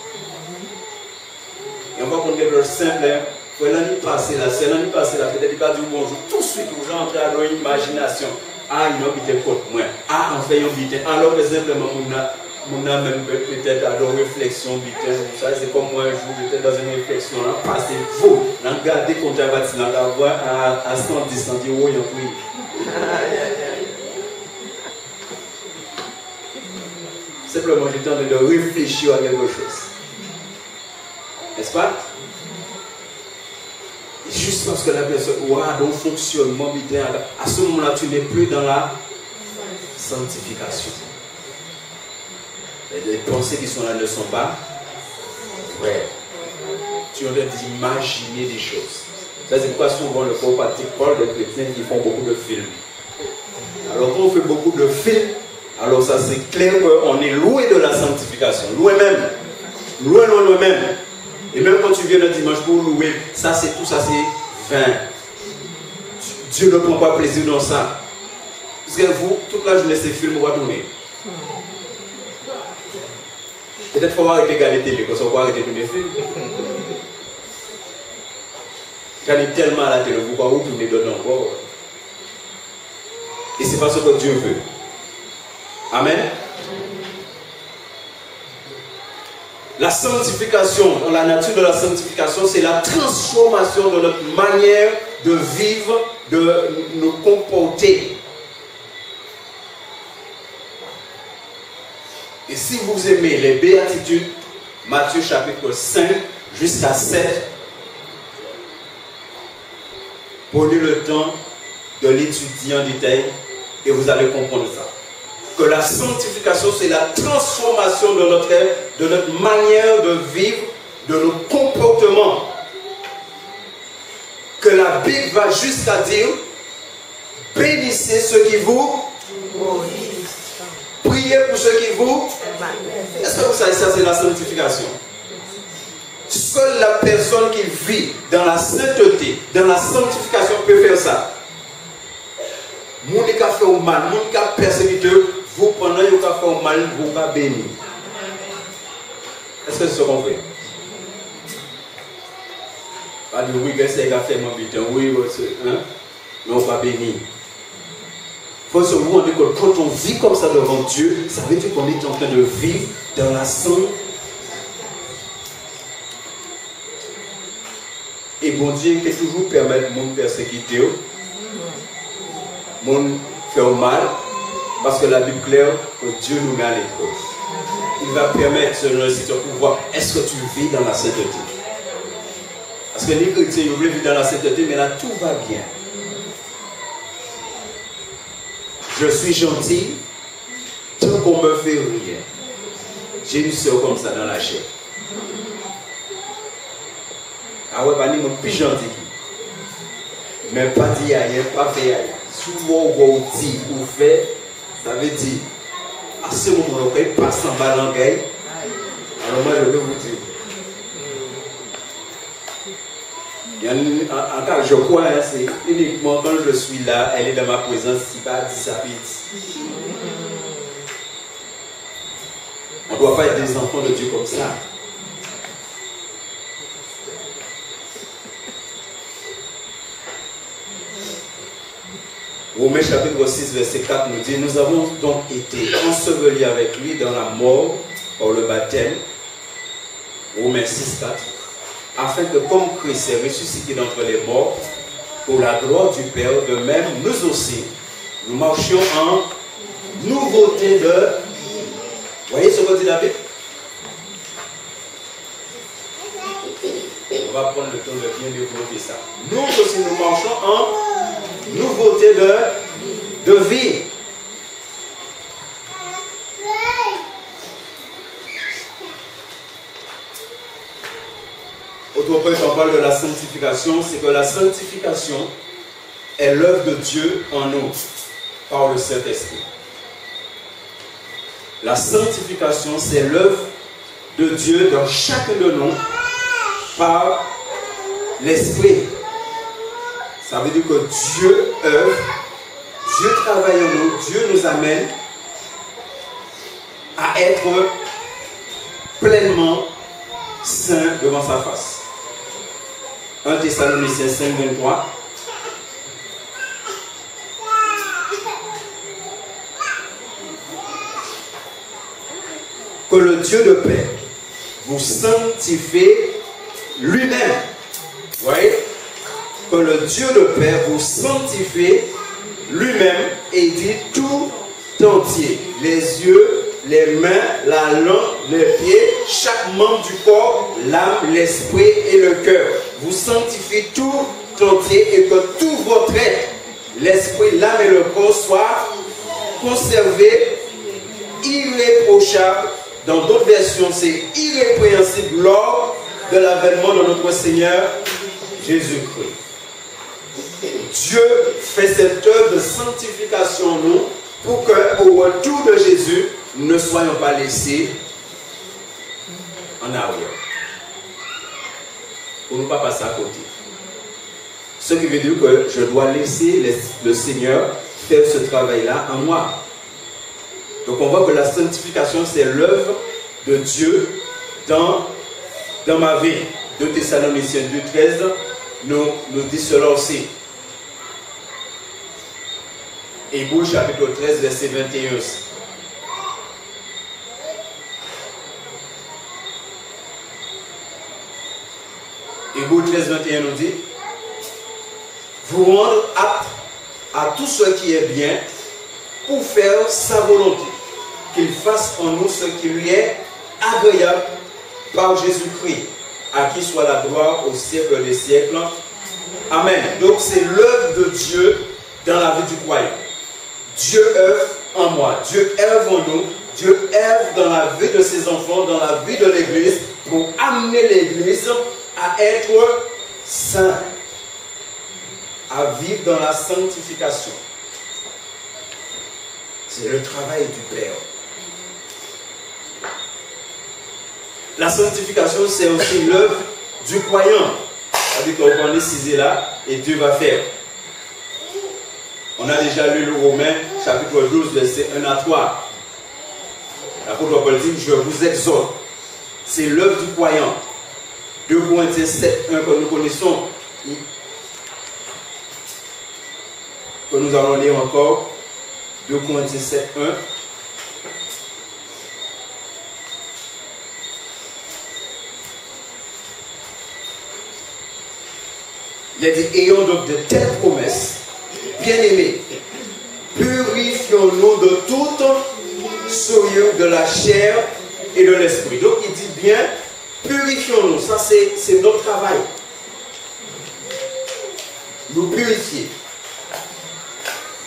Et on va prendre quelque chose de simple. Il faut l'année passée, peut-être il va dire bonjour. Tout de suite, les gens entrent dans l'imagination. Ah, il y a un petit contre moi. Ah, on fait un petit. Alors que simplement, on a même peut-être à la réflexion, ça c'est comme moi un jour, j'étais dans une réflexion, là, passez-vous, regardez quand tu vas dans la voix à 110 centimes, oui, oui. Simplement, j'étais en train de réfléchir à quelque chose. N'est-ce pas? Et juste parce que la personne aura un fonctionnement, à ce moment-là, tu n'es plus dans la sanctification. Les pensées qui sont là ne sont pas vraies. Tu es en train d'imaginer des choses. Ça, c'est pourquoi souvent le pauvre parle des chrétiens qui font beaucoup de films. Alors, quand on fait beaucoup de films, alors ça c'est clair qu'on est loin de la sanctification. Loin même. Loin même. Et même quand tu viens le dimanche pour louer, ça c'est tout, ça c'est vain. Dieu ne prend pas plaisir dans ça. Parce que vous, toute la journée, ces films vont tourner. Peut-être qu'il faut arrêter de regarder télé, parce qu'on va arrêter de tourner les films. Regardez tellement à la télé, vous pouvez tourner dedans encore. Et c'est pas ce que Dieu veut. Amen. La sanctification, dans la nature de la sanctification, c'est la transformation de notre manière de vivre, de nous comporter. Et si vous aimez les béatitudes, Matthieu chapitre 5 jusqu'à 7, prenez le temps de l'étudier en détail et vous allez comprendre ça. Que la sanctification, c'est la transformation de notre manière de vivre, de nos comportements. Que la Bible va jusqu'à dire, bénissez ceux qui vous priez pour ceux qui vous. Est-ce que vous savez ça, c'est la sanctification? Seule la personne qui vit dans la sainteté, dans la sanctification peut faire ça. Moun qui a fait au mal, moun qui a persécuté, vous pendant que vous avez fait au mal, vous pas béni. Est-ce que c'est ce qu'on fait? Pas de oui, qu'est-ce qu'il a fait mon bitin? Oui, mais on va béni. Il faut se rendre compte que quand on vit comme ça devant Dieu, ça veut dire qu'on est en train de vivre dans la sainteté. Et bon Dieu qui toujours permettre de persécuter, de faire mal, parce que la Bible claire que Dieu nous met à l'épreuve. Il va permettre selon le situation pour voir est-ce que tu vis dans la sainteté. Parce que les chrétiens ils veulent vivre dans la sainteté, mais là tout va bien. Je suis gentil, tant qu'on me fait rien. J'ai une soeur comme ça dans la chair. Ah ouais, pas ni mon plus gentil. Mais pas dire rien, pas faire rien. Souvent, on dit ou fait, ça veut dire, à ce moment-là, quand il passe en bas dans le alors moi, je vais vous dire. En cas, je crois, hein, c'est uniquement quand je suis là, elle est dans ma présence, si pas dit ça vite. On ne doit pas être des enfants de Dieu comme ça. Romains chapitre 6, verset 4 nous dit: nous avons donc été ensevelis avec lui dans la mort par le baptême. Romains 6, 4. Afin que comme Christ est ressuscité d'entre les morts, pour la gloire du Père, de même, nous aussi, nous marchions en nouveauté de... Vous voyez ce que dit David? On va prendre le temps de bien développer ça. Nous aussi, nous marchons en nouveauté de vie. Autrefois, quand on parle de la sanctification, c'est que la sanctification est l'œuvre de Dieu en nous, par le Saint-Esprit. La sanctification, c'est l'œuvre de Dieu dans chacun de nous, par l'Esprit. Ça veut dire que Dieu œuvre, Dieu travaille en nous, Dieu nous amène à être pleinement saints devant sa face. 1 Thessaloniciens 5, 23. Que le Dieu de paix vous sanctifie lui-même. Vous voyez? Que le Dieu de paix vous sanctifie lui-même, et dit tout entier. Les yeux, les mains, la langue, les pieds, chaque membre du corps, l'âme, l'esprit et le cœur. Vous sanctifiez tout entier, et que tout votre être, l'esprit, l'âme et le corps soient conservés irréprochables. Dans d'autres versions, c'est irrépréhensible lors de l'avènement de notre Seigneur Jésus-Christ. Dieu fait cette œuvre de sanctification en nous pour qu'au retour de Jésus, nous ne soyons pas laissés en arrière. Pour ne pas passer à côté. Ce qui veut dire que je dois laisser le Seigneur faire ce travail-là en moi. Donc on voit que la sanctification, c'est l'œuvre de Dieu dans ma vie. 2 Thessaloniciens 2,13 nous dit cela aussi. Hébreux chapitre 13, verset 21 aussi. Hébreux 13, 21 nous dit: vous rendre apte à tout ce qui est bien pour faire sa volonté, qu'il fasse en nous ce qui lui est agréable par Jésus-Christ, à qui soit la gloire au siècle des siècles. Amen. Donc c'est l'œuvre de Dieu dans la vie du croyant. Dieu œuvre en moi, Dieu œuvre en nous, Dieu œuvre dans la vie de ses enfants, dans la vie de l'Église, pour amener l'Église à être saint, à vivre dans la sanctification. C'est le travail du Père. La sanctification, c'est aussi l'œuvre du croyant. C'est-à-dire qu'on va décider là et Dieu va faire. On a déjà lu le Romains, chapitre 12, verset 1 à 3. L'apôtre Paul dit: je vous exhorte. C'est l'œuvre du croyant. 2 Corinthiens 7, 1 que nous connaissons, que nous allons lire encore. 2 Corinthiens 7, 1. Il a dit: ayons donc de telles promesses, bien-aimés, purifions-nous de toute souillure de la chair et de l'esprit. Donc il dit bien, purifions-nous. Ça c'est notre travail. Nous purifier.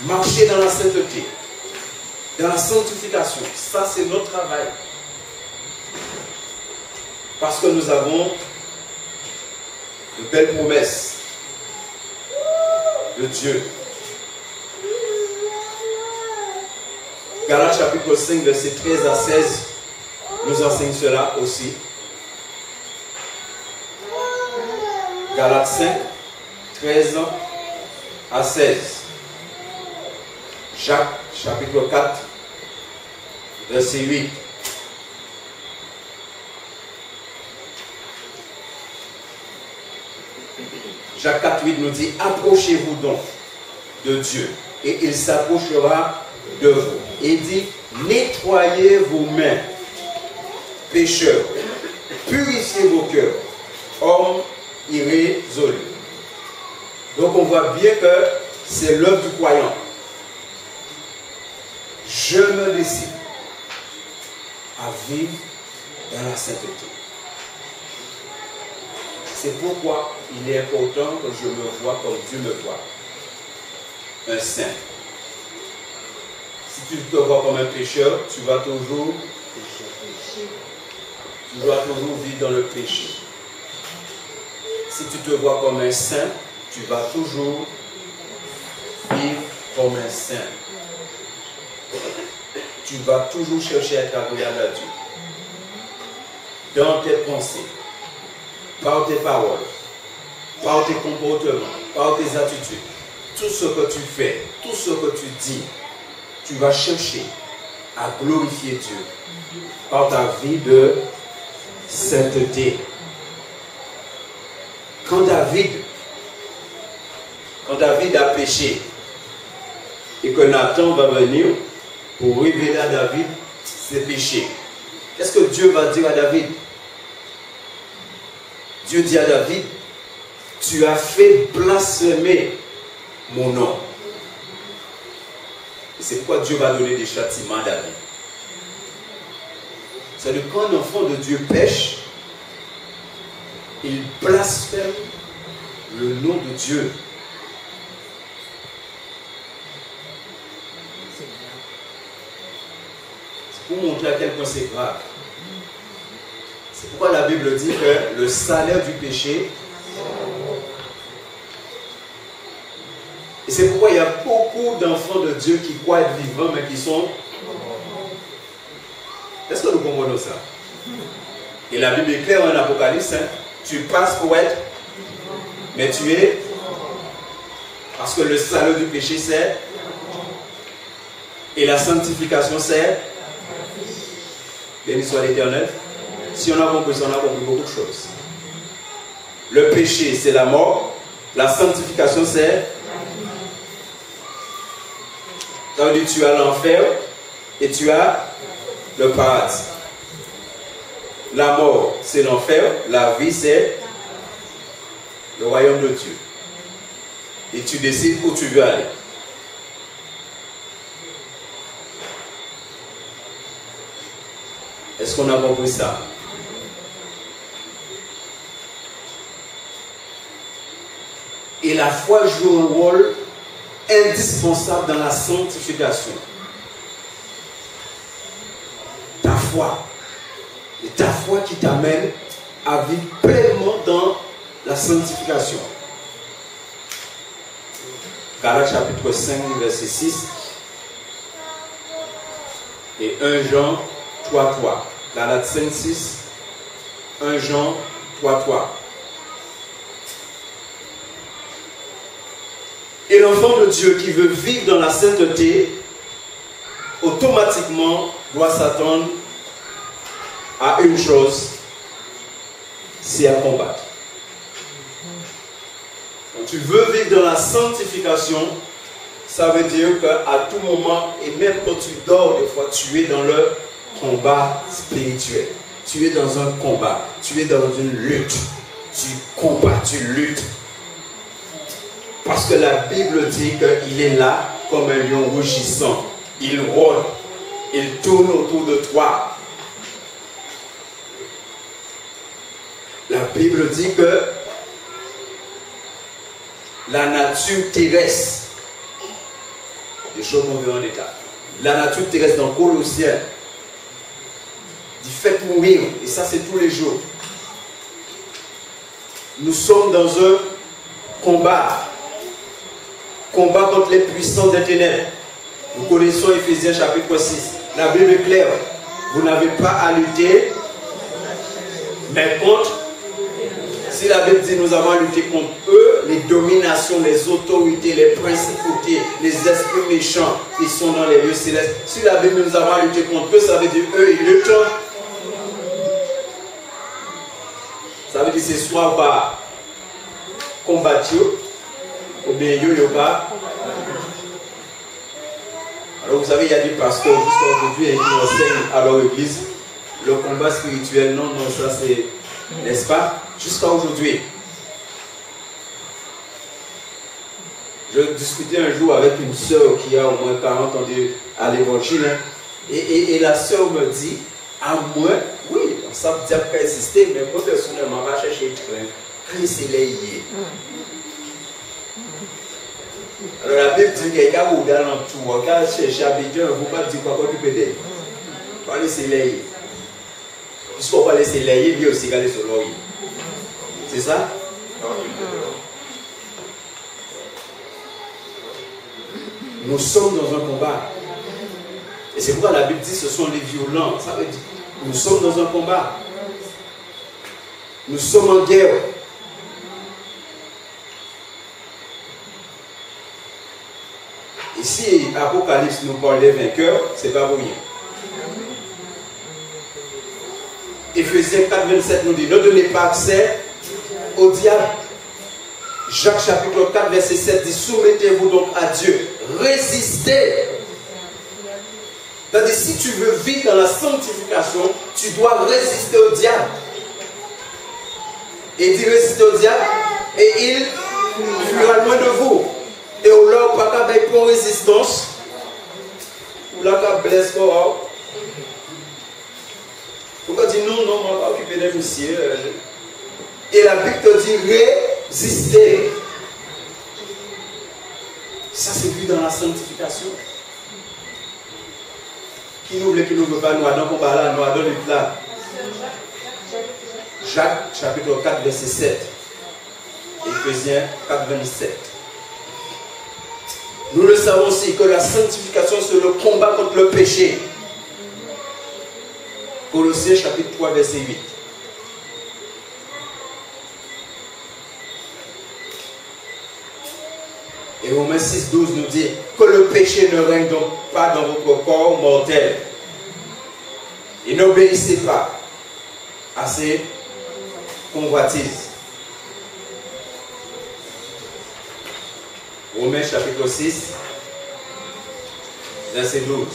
Marcher dans la sainteté, dans la sanctification. Ça c'est notre travail. Parce que nous avons de belles promesses de Dieu. Galates chapitre 5, versets 13 à 16 nous enseigne cela aussi. Galates 5, 13 à 16. Jacques chapitre 4, verset 8. Jacques 4, 8 nous dit: approchez-vous donc de Dieu et il s'approchera de vous. Et il dit: nettoyez vos mains, pécheurs, purifiez vos cœurs, hommes irrésolus. Donc on voit bien que c'est l'œuvre du croyant. Je me décide à vivre dans la sainteté. C'est pourquoi il est important que je me vois comme Dieu me voit. Un saint. Si tu te vois comme un pécheur, tu vas toujours vivre dans le péché. Si tu te vois comme un saint, tu vas toujours vivre comme un saint. Tu vas toujours chercher à être agréable à Dieu. Dans tes pensées, par tes paroles, par tes comportements, par tes attitudes, tout ce que tu fais, tout ce que tu dis, tu vas chercher à glorifier Dieu par ta vie de sainteté. Quand David a péché et que Nathan va venir pour révéler à David ses péchés, qu'est-ce que Dieu va dire à David? Dieu dit à David: tu as fait blasphémer mon nom. Et c'est pourquoi Dieu va donner des châtiments à David. C'est-à-dire quand un enfant de Dieu pêche, il blasphème le nom de Dieu. C'est pour montrer à quel point c'est grave. C'est pourquoi la Bible dit que le salaire du péché. Et c'est pourquoi il y a beaucoup d'enfants de Dieu qui croient être vivants mais qui sont. Est-ce que nous comprenons ça? Et la Bible est claire en Apocalypse, hein? Tu passes pour être, mais tu es. Parce que le salaire du péché c'est. Et la sanctification c'est. Béni soit l'Éternel. Si on a compris ça, on a compris beaucoup de choses. Le péché, c'est la mort. La sanctification, c'est... Ça veut dire que tu as l'enfer et tu as le paradis. La mort, c'est l'enfer. La vie, c'est le royaume de Dieu. Et tu décides où tu veux aller. Est-ce qu'on a compris ça? Et la foi joue un rôle indispensable dans la sanctification. Ta foi. Et ta foi qui t'amène à vivre pleinement dans la sanctification. Galates chapitre 5, verset 6. Et 1 Jean 3, 3. Galates 5, 6. 1 Jean 3, 3. Et l'enfant de Dieu qui veut vivre dans la sainteté, automatiquement doit s'attendre à une chose, c'est à combattre. Quand tu veux vivre dans la sanctification, ça veut dire qu'à tout moment, et même quand tu dors, des fois, tu es dans le combat spirituel. Tu es dans un combat, tu es dans une lutte. Tu combats, tu luttes. Parce que la Bible dit qu'il est là comme un lion rugissant. Il rôde, il tourne autour de toi. La Bible dit que la nature terrestre, des choses qu'on veut en état, la nature terrestre dans Colossiens, dit faites mourir, et ça c'est tous les jours. nous sommes dans un combat. Combat contre les puissants des ténèbres. Nous connaissons Éphésiens chapitre 6. La Bible est claire. Vous n'avez pas à lutter, mais contre. Si la Bible dit nous avons à lutter contre eux, les dominations, les autorités, les principautés, les esprits méchants qui sont dans les lieux célestes. Si la Bible dit nous avons à lutter contre eux, ça veut dire eux, ils luttent. Ça veut dire c'est soit pas combattu, ou bien yo pas. Alors vous savez, il y a des pasteurs jusqu'à aujourd'hui qui enseignent à leur église le combat spirituel. Non, ça c'est, n'est-ce pas? Jusqu'à aujourd'hui. Je discutais un jour avec une sœur qui a au moins 40 ans à l'évangile. Et la sœur me dit, à moi, oui, ça veut dire qu'elle existait, mais moi personnellement, je vais chercher le train. Quand c'est lié. Alors la Bible dit que quelqu'un vous dans l'entour, quand chercher Abidjan, vous ne pouvez pas dire quoi tu peux dire. Pas laisser lier. Puisqu'on va laisser lier, lui aussi garder son l'oeil. C'est ça? Nous sommes dans un combat. Et c'est pourquoi la Bible dit que ce sont les violents. Ça veut dire nous sommes dans un combat. Nous sommes en guerre. Ici, Apocalypse nous parle des vainqueurs, c'est pas pour rien. Éphésiens 4, 27 nous dit, ne donnez pas accès au diable. Jacques chapitre 4, verset 7 dit, soumettez-vous donc à Dieu. Résistez. C'est-à-dire, si tu veux vivre dans la sanctification, tu dois résister au diable. Et il dit résister au diable, et il fuira loin de vous. Et au là, pas qu'avec pour résistance, ou là, qu'à blesse quoi. Pourquoi dire non, on va pas occuper des messieurs. Et la Bible te dit résister. Ça, c'est vu dans la sanctification. Qui nous veut pas, nous allons combat là, nous allons lutter là. Jacques chapitre 4, verset 7. Éphésiens 4, 27. Nous le savons aussi que la sanctification, c'est le combat contre le péché. Colossiens chapitre 3, verset 8. Et Romains 6, 12 nous dit que le péché ne règne donc pas dans votre corps mortel. Et n'obéissez pas à ces convoitises. Romains chapitre 6, verset 12.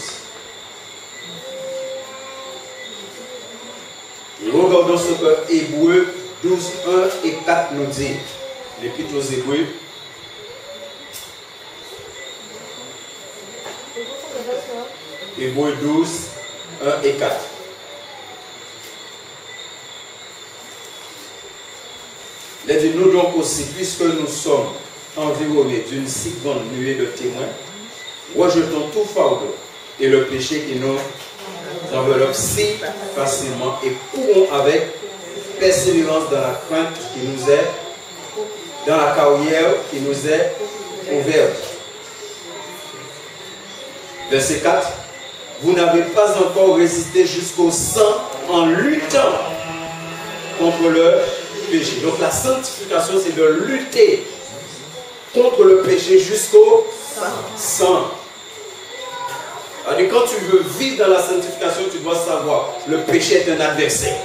Et regardons ce que Hébreux 12, 1 et 4 nous dit. L'épître aux Hébreux. Hébreux 12, 1 et 4. Il dit, nous donc aussi, puisque nous sommes environnés d'une si grande nuée de témoins, rejetons tout fardeau et le péché qui nous enveloppe si facilement et courons avec persévérance dans la crainte qui nous est, dans la carrière qui nous est ouverte. Verset 4. Vous n'avez pas encore résisté jusqu'au sang en luttant contre le péché. Donc la sanctification, c'est de lutter contre le péché jusqu'au sang. Alors, quand tu veux vivre dans la sanctification, tu dois savoir, le péché est un adversaire.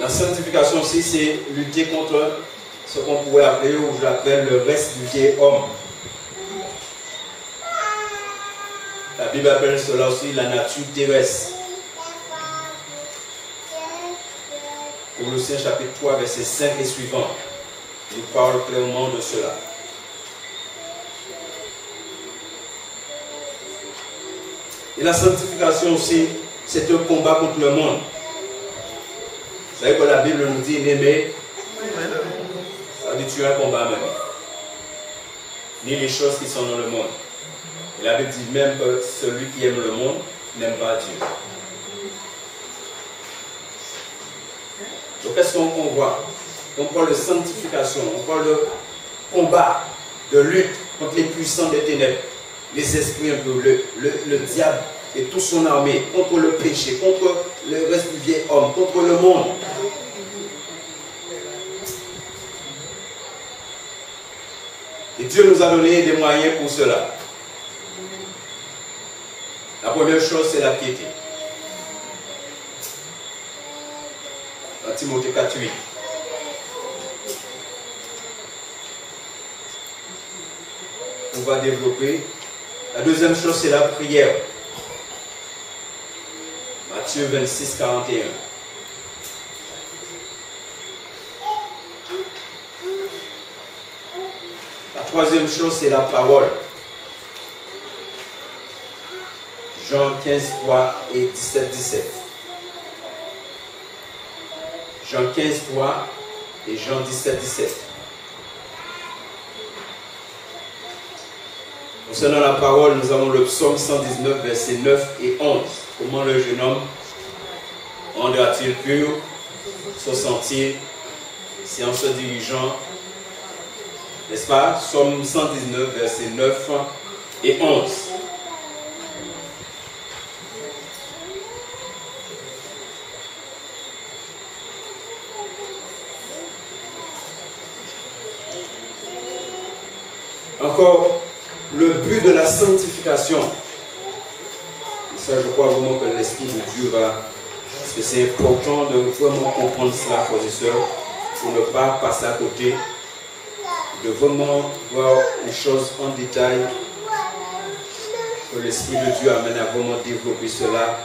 La sanctification aussi, c'est lutter contre ce qu'on pourrait appeler, ou j'appelle le reste du vieil homme. La Bible appelle cela aussi la nature terrestre. Colossiens chapitre 3, verset 5 et suivant. Il parle clairement de cela. Et la sanctification aussi, c'est un combat contre le monde. Vous savez que la Bible nous dit n'aimer, ça veut dire tu as un combat même. Ni les choses qui sont dans le monde. Et la Bible dit même que celui qui aime le monde n'aime pas Dieu. Donc qu'est-ce qu'on voit? On parle de sanctification, on parle de combat, de lutte contre les puissants des ténèbres, les esprits impuros, le diable et toute son armée, contre le péché, contre le reste du vieil homme, contre le monde. Et Dieu nous a donné des moyens pour cela. La première chose, c'est la piété. Dans Timothée 4:8. On va développer. La deuxième chose, c'est la prière. Matthieu 26:41. La troisième chose, c'est la parole. Jean 15:3 et 17:17. Jean 15:3 et Jean 17:17. Concernant la parole, nous avons le psaume 119, versets 9 et 11. Comment le jeune homme rendra-t-il pur son sentier si en se dirigeant, n'est-ce pas? Psaume 119, versets 9 et 11. Encore, le but de la sanctification. Et ça, je crois vraiment que l'Esprit de Dieu va. Parce que c'est important de vraiment comprendre cela, frères et sœurs, pour ne pas passer à côté, de vraiment voir les choses en détail, que l'Esprit de Dieu amène à vraiment développer cela,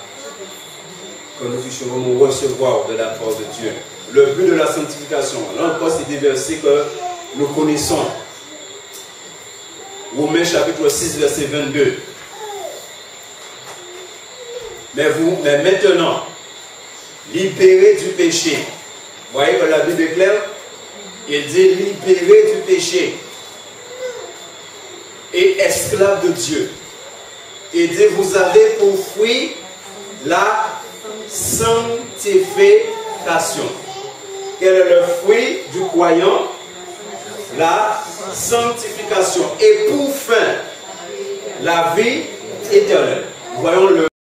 que nous puissions vraiment recevoir de la part de Dieu. Le but de la sanctification. Là encore, c'est des versets que nous connaissons. Romains chapitre 6, verset 22. Mais maintenant, libérés du péché. Vous voyez que la Bible est claire? Il dit libérés du péché et esclaves de Dieu. Il dit vous avez pour fruit la sanctification. Quel est le fruit du croyant? La sanctification. Et pour fin, la vie éternelle. Voyons le